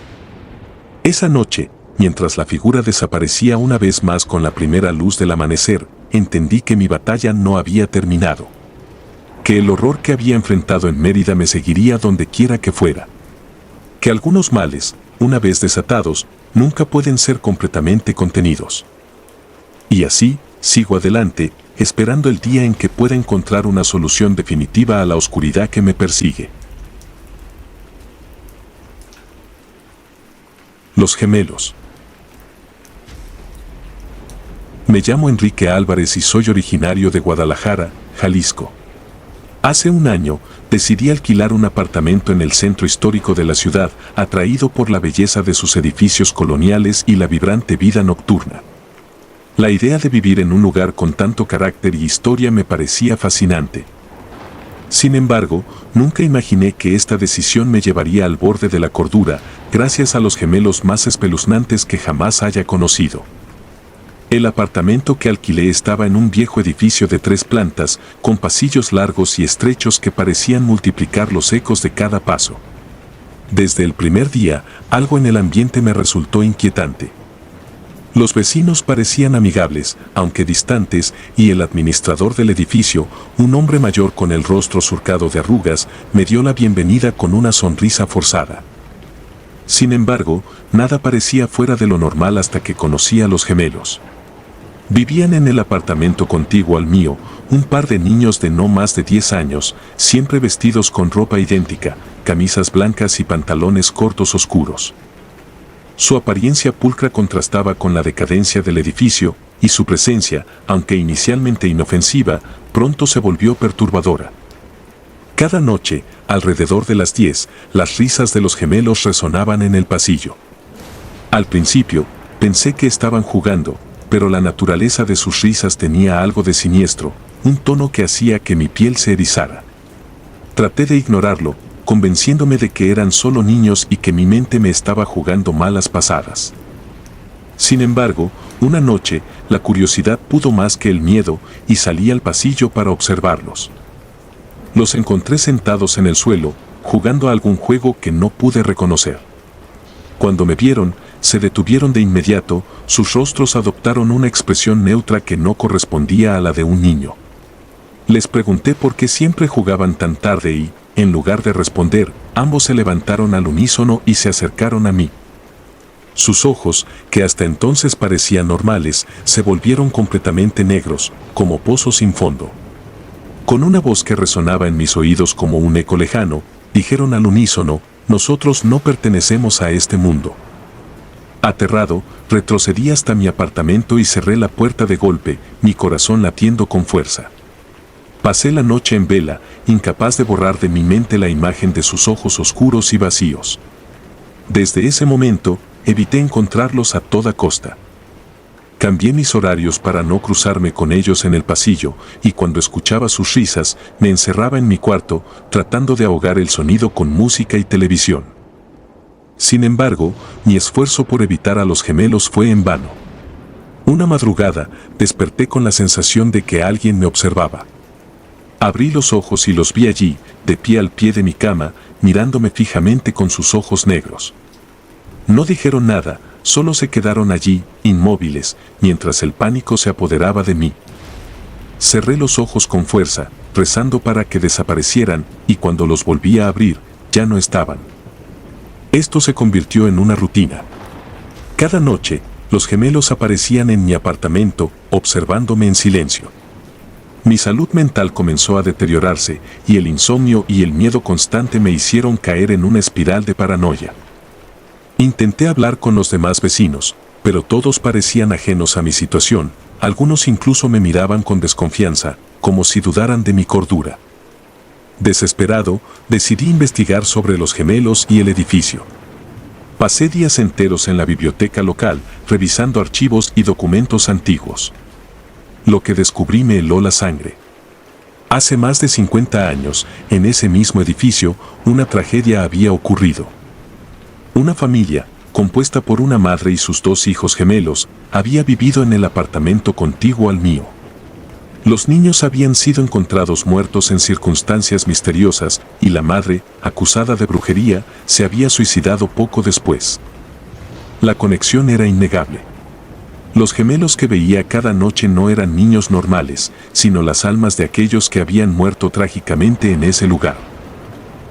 Esa noche, mientras la figura desaparecía una vez más con la primera luz del amanecer, entendí que mi batalla no había terminado. Que el horror que había enfrentado en Mérida me seguiría donde quiera que fuera. Que algunos males, una vez desatados, nunca pueden ser completamente contenidos. Y así, sigo adelante, esperando el día en que pueda encontrar una solución definitiva a la oscuridad que me persigue. Los gemelos. Me llamo Enrique Álvarez y soy originario de Guadalajara, Jalisco. Hace un año, decidí alquilar un apartamento en el centro histórico de la ciudad, atraído por la belleza de sus edificios coloniales y la vibrante vida nocturna. La idea de vivir en un lugar con tanto carácter y historia me parecía fascinante. Sin embargo, nunca imaginé que esta decisión me llevaría al borde de la cordura, gracias a los gemelos más espeluznantes que jamás haya conocido. El apartamento que alquilé estaba en un viejo edificio de 3 plantas, con pasillos largos y estrechos que parecían multiplicar los ecos de cada paso. Desde el primer día, algo en el ambiente me resultó inquietante. Los vecinos parecían amigables, aunque distantes, y el administrador del edificio, un hombre mayor con el rostro surcado de arrugas, me dio la bienvenida con una sonrisa forzada. Sin embargo, nada parecía fuera de lo normal hasta que conocí a los gemelos. Vivían en el apartamento contiguo al mío, un par de niños de no más de 10 años, siempre vestidos con ropa idéntica, camisas blancas y pantalones cortos oscuros. Su apariencia pulcra contrastaba con la decadencia del edificio, y su presencia, aunque inicialmente inofensiva, pronto se volvió perturbadora. Cada noche, alrededor de las 10, las risas de los gemelos resonaban en el pasillo. Al principio, pensé que estaban jugando, pero la naturaleza de sus risas tenía algo de siniestro, un tono que hacía que mi piel se erizara. Traté de ignorarlo, convenciéndome de que eran solo niños y que mi mente me estaba jugando malas pasadas. Sin embargo, una noche, la curiosidad pudo más que el miedo y salí al pasillo para observarlos. Los encontré sentados en el suelo, jugando a algún juego que no pude reconocer. Cuando me vieron, se detuvieron de inmediato, sus rostros adoptaron una expresión neutra que no correspondía a la de un niño. Les pregunté por qué siempre jugaban tan tarde y, en lugar de responder, ambos se levantaron al unísono y se acercaron a mí. Sus ojos, que hasta entonces parecían normales, se volvieron completamente negros, como pozos sin fondo. Con una voz que resonaba en mis oídos como un eco lejano, dijeron al unísono: «Nosotros no pertenecemos a este mundo». Aterrado, retrocedí hasta mi apartamento y cerré la puerta de golpe, mi corazón latiendo con fuerza. Pasé la noche en vela, incapaz de borrar de mi mente la imagen de sus ojos oscuros y vacíos. Desde ese momento, evité encontrarlos a toda costa. Cambié mis horarios para no cruzarme con ellos en el pasillo, y cuando escuchaba sus risas, me encerraba en mi cuarto, tratando de ahogar el sonido con música y televisión. Sin embargo, mi esfuerzo por evitar a los gemelos fue en vano. Una madrugada, desperté con la sensación de que alguien me observaba. Abrí los ojos y los vi allí, de pie al pie de mi cama, mirándome fijamente con sus ojos negros. No dijeron nada, solo se quedaron allí, inmóviles, mientras el pánico se apoderaba de mí. Cerré los ojos con fuerza, rezando para que desaparecieran, y cuando los volví a abrir, ya no estaban. Esto se convirtió en una rutina. Cada noche, los gemelos aparecían en mi apartamento, observándome en silencio. Mi salud mental comenzó a deteriorarse, y el insomnio y el miedo constante me hicieron caer en una espiral de paranoia. Intenté hablar con los demás vecinos, pero todos parecían ajenos a mi situación, algunos incluso me miraban con desconfianza, como si dudaran de mi cordura. Desesperado, decidí investigar sobre los gemelos y el edificio. Pasé días enteros en la biblioteca local, revisando archivos y documentos antiguos. Lo que descubrí me heló la sangre. Hace más de 50 años, en ese mismo edificio, una tragedia había ocurrido. Una familia, compuesta por una madre y sus 2 hijos gemelos, había vivido en el apartamento contiguo al mío. Los niños habían sido encontrados muertos en circunstancias misteriosas y la madre, acusada de brujería, se había suicidado poco después. La conexión era innegable. Los gemelos que veía cada noche no eran niños normales, sino las almas de aquellos que habían muerto trágicamente en ese lugar.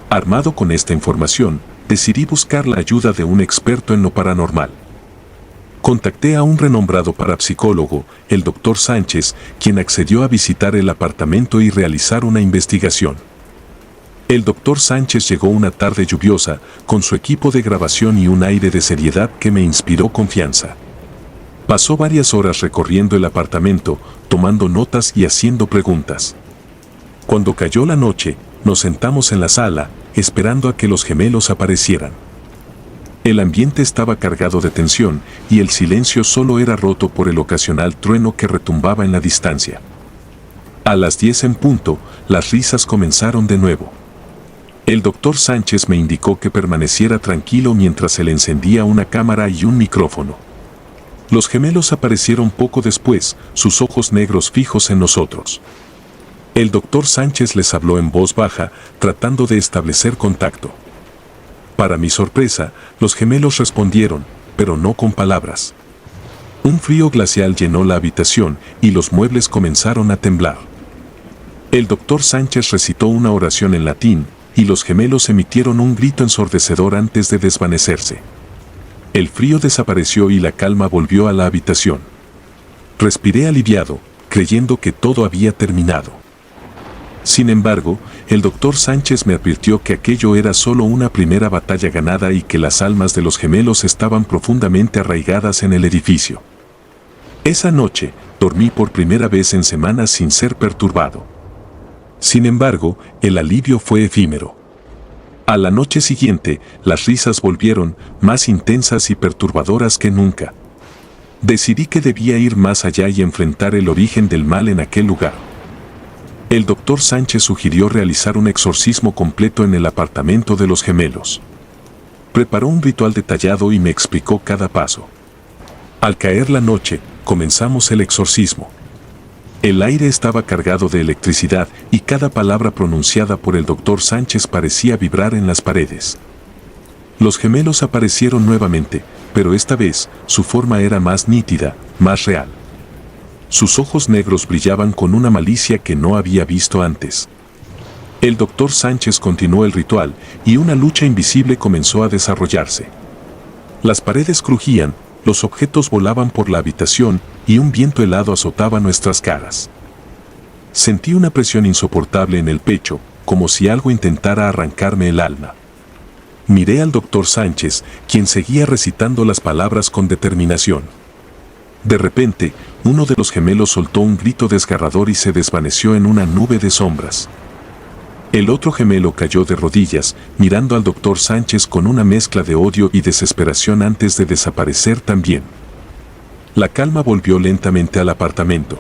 Armado con esta información, decidí buscar la ayuda de un experto en lo paranormal. Contacté a un renombrado parapsicólogo, el Dr. Sánchez, quien accedió a visitar el apartamento y realizar una investigación. El Dr. Sánchez llegó una tarde lluviosa, con su equipo de grabación y un aire de seriedad que me inspiró confianza. Pasó varias horas recorriendo el apartamento, tomando notas y haciendo preguntas. Cuando cayó la noche, nos sentamos en la sala, esperando a que los gemelos aparecieran. El ambiente estaba cargado de tensión, y el silencio solo era roto por el ocasional trueno que retumbaba en la distancia. A las 10 en punto, las risas comenzaron de nuevo. El Dr. Sánchez me indicó que permaneciera tranquilo mientras se le encendía una cámara y un micrófono. Los gemelos aparecieron poco después, sus ojos negros fijos en nosotros. El Dr. Sánchez les habló en voz baja, tratando de establecer contacto. Para mi sorpresa, los gemelos respondieron, pero no con palabras. Un frío glacial llenó la habitación y los muebles comenzaron a temblar. El Dr. Sánchez recitó una oración en latín, y los gemelos emitieron un grito ensordecedor antes de desvanecerse. El frío desapareció y la calma volvió a la habitación. Respiré aliviado, creyendo que todo había terminado. Sin embargo, el Dr. Sánchez me advirtió que aquello era solo una primera batalla ganada y que las almas de los gemelos estaban profundamente arraigadas en el edificio. Esa noche, dormí por primera vez en semanas sin ser perturbado. Sin embargo, el alivio fue efímero. A la noche siguiente, las risas volvieron, más intensas y perturbadoras que nunca. Decidí que debía ir más allá y enfrentar el origen del mal en aquel lugar. El Dr. Sánchez sugirió realizar un exorcismo completo en el apartamento de los gemelos. Preparó un ritual detallado y me explicó cada paso. Al caer la noche, comenzamos el exorcismo. El aire estaba cargado de electricidad y cada palabra pronunciada por el Dr. Sánchez parecía vibrar en las paredes. Los gemelos aparecieron nuevamente, pero esta vez su forma era más nítida, más real. Sus ojos negros brillaban con una malicia que no había visto antes. El Dr. Sánchez continuó el ritual y una lucha invisible comenzó a desarrollarse. Las paredes crujían, los objetos volaban por la habitación y un viento helado azotaba nuestras caras. Sentí una presión insoportable en el pecho, como si algo intentara arrancarme el alma. Miré al Dr. Sánchez, quien seguía recitando las palabras con determinación. De repente, uno de los gemelos soltó un grito desgarrador y se desvaneció en una nube de sombras. El otro gemelo cayó de rodillas, mirando al Dr. Sánchez con una mezcla de odio y desesperación antes de desaparecer también. La calma volvió lentamente al apartamento.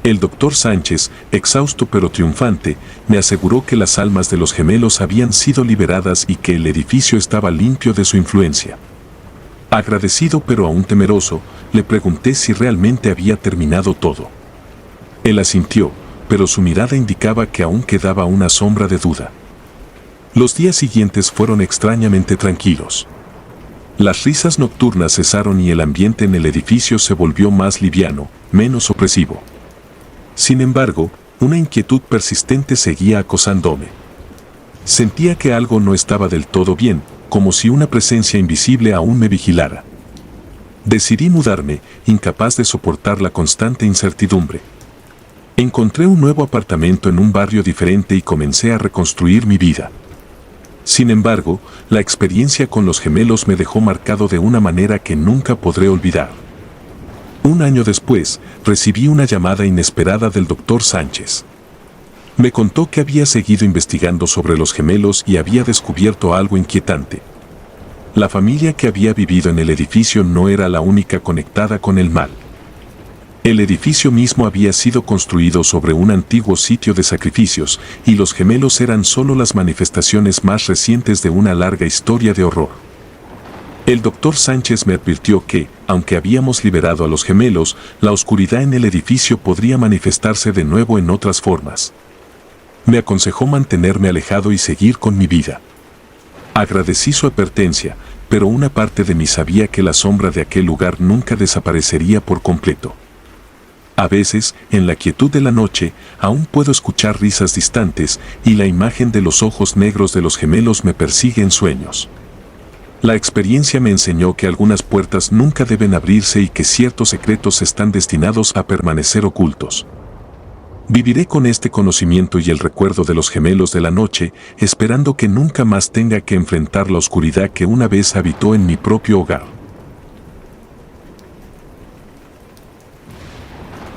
El doctor Sánchez, exhausto pero triunfante, me aseguró que las almas de los gemelos habían sido liberadas y que el edificio estaba limpio de su influencia. Agradecido pero aún temeroso, le pregunté si realmente había terminado todo. Él asintió, pero su mirada indicaba que aún quedaba una sombra de duda. Los días siguientes fueron extrañamente tranquilos. Las risas nocturnas cesaron y el ambiente en el edificio se volvió más liviano, menos opresivo. Sin embargo, una inquietud persistente seguía acosándome. Sentía que algo no estaba del todo bien, como si una presencia invisible aún me vigilara. Decidí mudarme, incapaz de soportar la constante incertidumbre. Encontré un nuevo apartamento en un barrio diferente y comencé a reconstruir mi vida. Sin embargo, la experiencia con los gemelos me dejó marcado de una manera que nunca podré olvidar. Un año después, recibí una llamada inesperada del doctor Sánchez. Me contó que había seguido investigando sobre los gemelos y había descubierto algo inquietante. La familia que había vivido en el edificio no era la única conectada con el mal. El edificio mismo había sido construido sobre un antiguo sitio de sacrificios, y los gemelos eran solo las manifestaciones más recientes de una larga historia de horror. El doctor Sánchez me advirtió que, aunque habíamos liberado a los gemelos, la oscuridad en el edificio podría manifestarse de nuevo en otras formas. Me aconsejó mantenerme alejado y seguir con mi vida. Agradecí su advertencia, pero una parte de mí sabía que la sombra de aquel lugar nunca desaparecería por completo. A veces, en la quietud de la noche, aún puedo escuchar risas distantes y la imagen de los ojos negros de los gemelos me persigue en sueños. La experiencia me enseñó que algunas puertas nunca deben abrirse y que ciertos secretos están destinados a permanecer ocultos. Viviré con este conocimiento y el recuerdo de los gemelos de la noche, esperando que nunca más tenga que enfrentar la oscuridad que una vez habitó en mi propio hogar.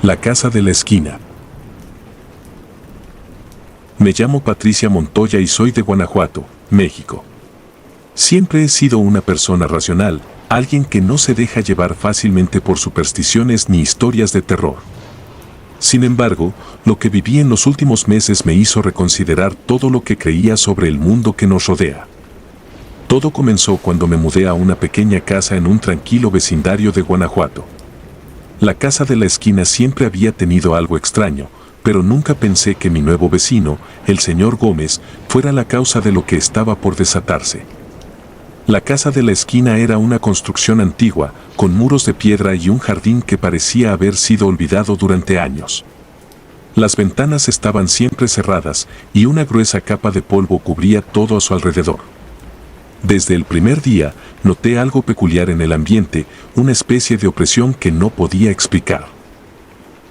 La casa de la esquina. Me llamo Patricia Montoya y soy de Guanajuato, México. Siempre he sido una persona racional, alguien que no se deja llevar fácilmente por supersticiones ni historias de terror. Sin embargo, lo que viví en los últimos meses me hizo reconsiderar todo lo que creía sobre el mundo que nos rodea. Todo comenzó cuando me mudé a una pequeña casa en un tranquilo vecindario de Guanajuato. La casa de la esquina siempre había tenido algo extraño, pero nunca pensé que mi nuevo vecino, el señor Gómez, fuera la causa de lo que estaba por desatarse. La casa de la esquina era una construcción antigua, con muros de piedra y un jardín que parecía haber sido olvidado durante años. Las ventanas estaban siempre cerradas y una gruesa capa de polvo cubría todo a su alrededor. Desde el primer día, noté algo peculiar en el ambiente, una especie de opresión que no podía explicar.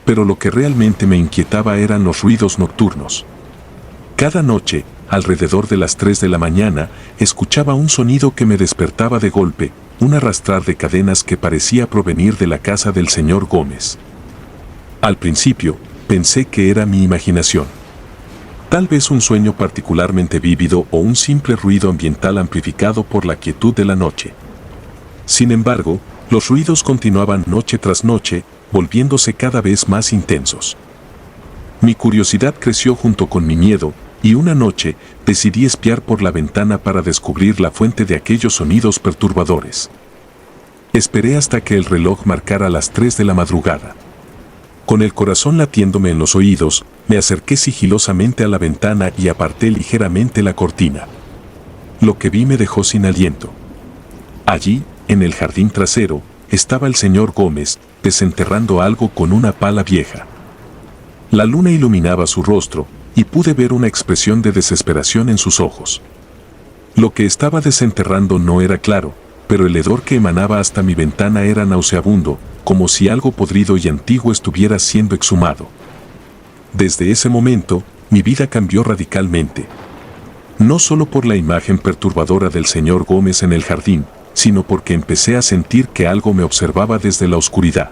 Pero lo que realmente me inquietaba eran los ruidos nocturnos. Cada noche, alrededor de las 3 de la mañana, escuchaba un sonido que me despertaba de golpe, un arrastrar de cadenas que parecía provenir de la casa del señor Gómez. Al principio, pensé que era mi imaginación. Tal vez un sueño particularmente vívido o un simple ruido ambiental amplificado por la quietud de la noche. Sin embargo, los ruidos continuaban noche tras noche, volviéndose cada vez más intensos. Mi curiosidad creció junto con mi miedo, y una noche decidí espiar por la ventana para descubrir la fuente de aquellos sonidos perturbadores. Esperé hasta que el reloj marcara las 3 de la madrugada. Con el corazón latiéndome en los oídos, me acerqué sigilosamente a la ventana y aparté ligeramente la cortina. Lo que vi me dejó sin aliento. Allí, en el jardín trasero, estaba el señor Gómez, desenterrando algo con una pala vieja. La luna iluminaba su rostro, y pude ver una expresión de desesperación en sus ojos. Lo que estaba desenterrando no era claro, pero el hedor que emanaba hasta mi ventana era nauseabundo, como si algo podrido y antiguo estuviera siendo exhumado. Desde ese momento, mi vida cambió radicalmente. No solo por la imagen perturbadora del señor Gómez en el jardín, sino porque empecé a sentir que algo me observaba desde la oscuridad.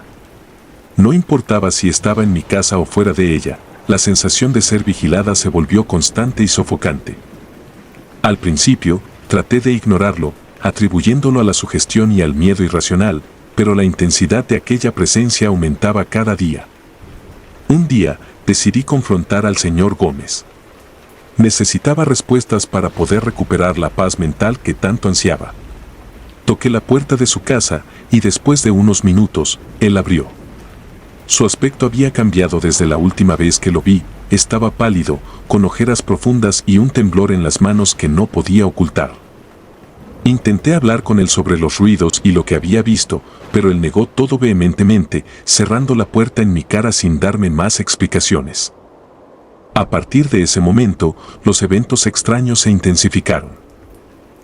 No importaba si estaba en mi casa o fuera de ella, la sensación de ser vigilada se volvió constante y sofocante. Al principio, traté de ignorarlo, atribuyéndolo a la sugestión y al miedo irracional, pero la intensidad de aquella presencia aumentaba cada día. Un día, decidí confrontar al señor Gómez. Necesitaba respuestas para poder recuperar la paz mental que tanto ansiaba. Toqué la puerta de su casa y después de unos minutos, él abrió. Su aspecto había cambiado desde la última vez que lo vi, estaba pálido, con ojeras profundas y un temblor en las manos que no podía ocultar. Intenté hablar con él sobre los ruidos y lo que había visto, pero él negó todo vehementemente, cerrando la puerta en mi cara sin darme más explicaciones. A partir de ese momento, los eventos extraños se intensificaron.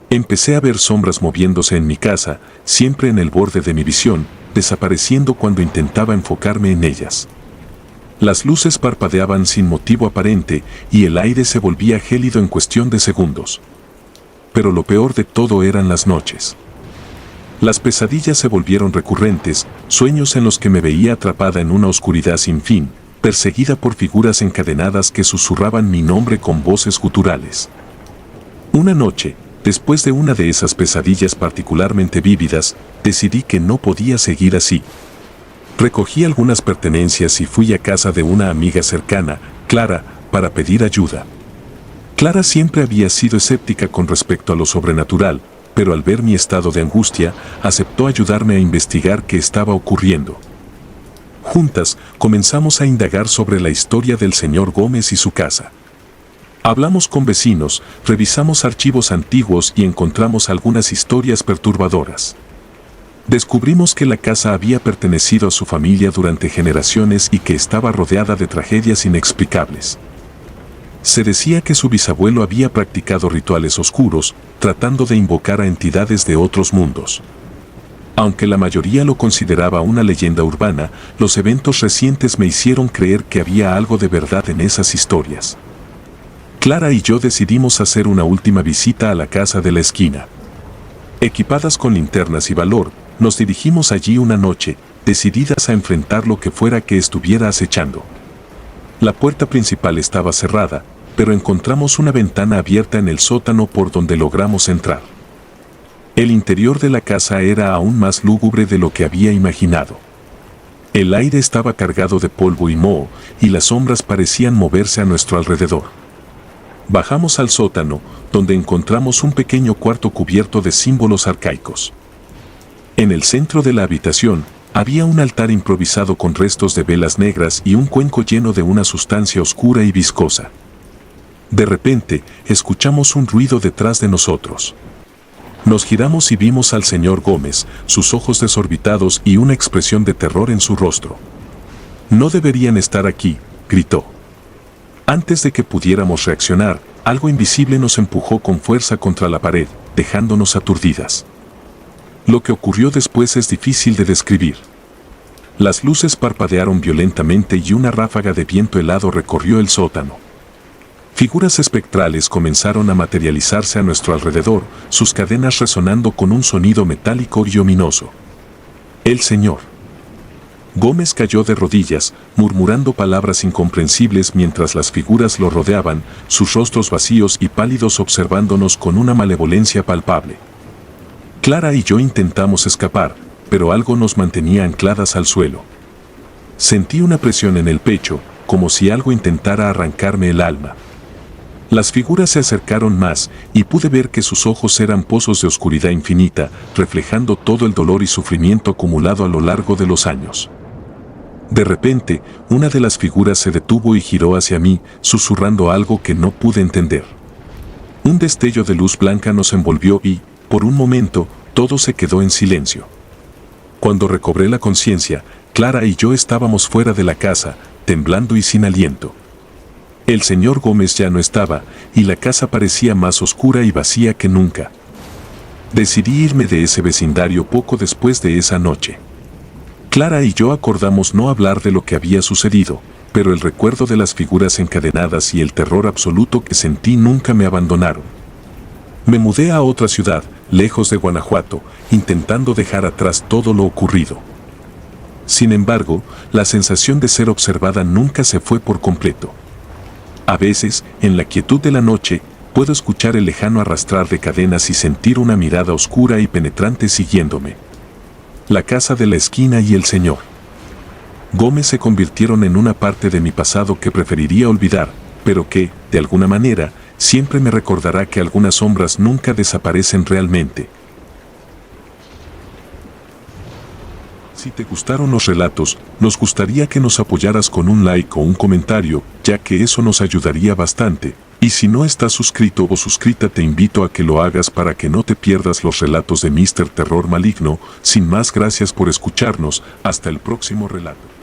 Empecé a ver sombras moviéndose en mi casa, siempre en el borde de mi visión, desapareciendo cuando intentaba enfocarme en ellas. Las luces parpadeaban sin motivo aparente y el aire se volvía gélido en cuestión de segundos. Pero lo peor de todo eran las noches. Las pesadillas se volvieron recurrentes, sueños en los que me veía atrapada en una oscuridad sin fin, perseguida por figuras encadenadas que susurraban mi nombre con voces guturales. Una noche, después de una de esas pesadillas particularmente vívidas, decidí que no podía seguir así. Recogí algunas pertenencias y fui a casa de una amiga cercana, Clara, para pedir ayuda. Clara siempre había sido escéptica con respecto a lo sobrenatural, pero al ver mi estado de angustia, aceptó ayudarme a investigar qué estaba ocurriendo. Juntas, comenzamos a indagar sobre la historia del señor Gómez y su casa. Hablamos con vecinos, revisamos archivos antiguos y encontramos algunas historias perturbadoras. Descubrimos que la casa había pertenecido a su familia durante generaciones y que estaba rodeada de tragedias inexplicables. Se decía que su bisabuelo había practicado rituales oscuros, tratando de invocar a entidades de otros mundos. Aunque la mayoría lo consideraba una leyenda urbana, los eventos recientes me hicieron creer que había algo de verdad en esas historias. Clara y yo decidimos hacer una última visita a la casa de la esquina. Equipadas con linternas y valor, nos dirigimos allí una noche, decididas a enfrentar lo que fuera que estuviera acechando. La puerta principal estaba cerrada, pero encontramos una ventana abierta en el sótano por donde logramos entrar. El interior de la casa era aún más lúgubre de lo que había imaginado. El aire estaba cargado de polvo y moho, y las sombras parecían moverse a nuestro alrededor. Bajamos al sótano, donde encontramos un pequeño cuarto cubierto de símbolos arcaicos. En el centro de la habitación, había un altar improvisado con restos de velas negras y un cuenco lleno de una sustancia oscura y viscosa. De repente, escuchamos un ruido detrás de nosotros. Nos giramos y vimos al señor Gómez, sus ojos desorbitados y una expresión de terror en su rostro. «No deberían estar aquí», gritó. Antes de que pudiéramos reaccionar, algo invisible nos empujó con fuerza contra la pared, dejándonos aturdidas. Lo que ocurrió después es difícil de describir. Las luces parpadearon violentamente y una ráfaga de viento helado recorrió el sótano. Figuras espectrales comenzaron a materializarse a nuestro alrededor, sus cadenas resonando con un sonido metálico y ominoso. El señor Gómez cayó de rodillas, murmurando palabras incomprensibles mientras las figuras lo rodeaban, sus rostros vacíos y pálidos observándonos con una malevolencia palpable. Clara y yo intentamos escapar, pero algo nos mantenía ancladas al suelo. Sentí una presión en el pecho, como si algo intentara arrancarme el alma. Las figuras se acercaron más, y pude ver que sus ojos eran pozos de oscuridad infinita, reflejando todo el dolor y sufrimiento acumulado a lo largo de los años. De repente, una de las figuras se detuvo y giró hacia mí, susurrando algo que no pude entender. Un destello de luz blanca nos envolvió y, por un momento, todo se quedó en silencio. Cuando recobré la conciencia, Clara y yo estábamos fuera de la casa, temblando y sin aliento. El señor Gómez ya no estaba, y la casa parecía más oscura y vacía que nunca. Decidí irme de ese vecindario poco después de esa noche. Clara y yo acordamos no hablar de lo que había sucedido, pero el recuerdo de las figuras encadenadas y el terror absoluto que sentí nunca me abandonaron. Me mudé a otra ciudad, lejos de Guanajuato, intentando dejar atrás todo lo ocurrido. Sin embargo, la sensación de ser observada nunca se fue por completo. A veces, en la quietud de la noche, puedo escuchar el lejano arrastrar de cadenas y sentir una mirada oscura y penetrante siguiéndome. La casa de la esquina y el señor Gómez se convirtieron en una parte de mi pasado que preferiría olvidar, pero que, de alguna manera, siempre me recordará que algunas sombras nunca desaparecen realmente. Si te gustaron los relatos, nos gustaría que nos apoyaras con un like o un comentario, ya que eso nos ayudaría bastante. Y si no estás suscrito o suscrita, te invito a que lo hagas para que no te pierdas los relatos de Mr. Terror Maligno. Sin más, gracias por escucharnos. Hasta el próximo relato.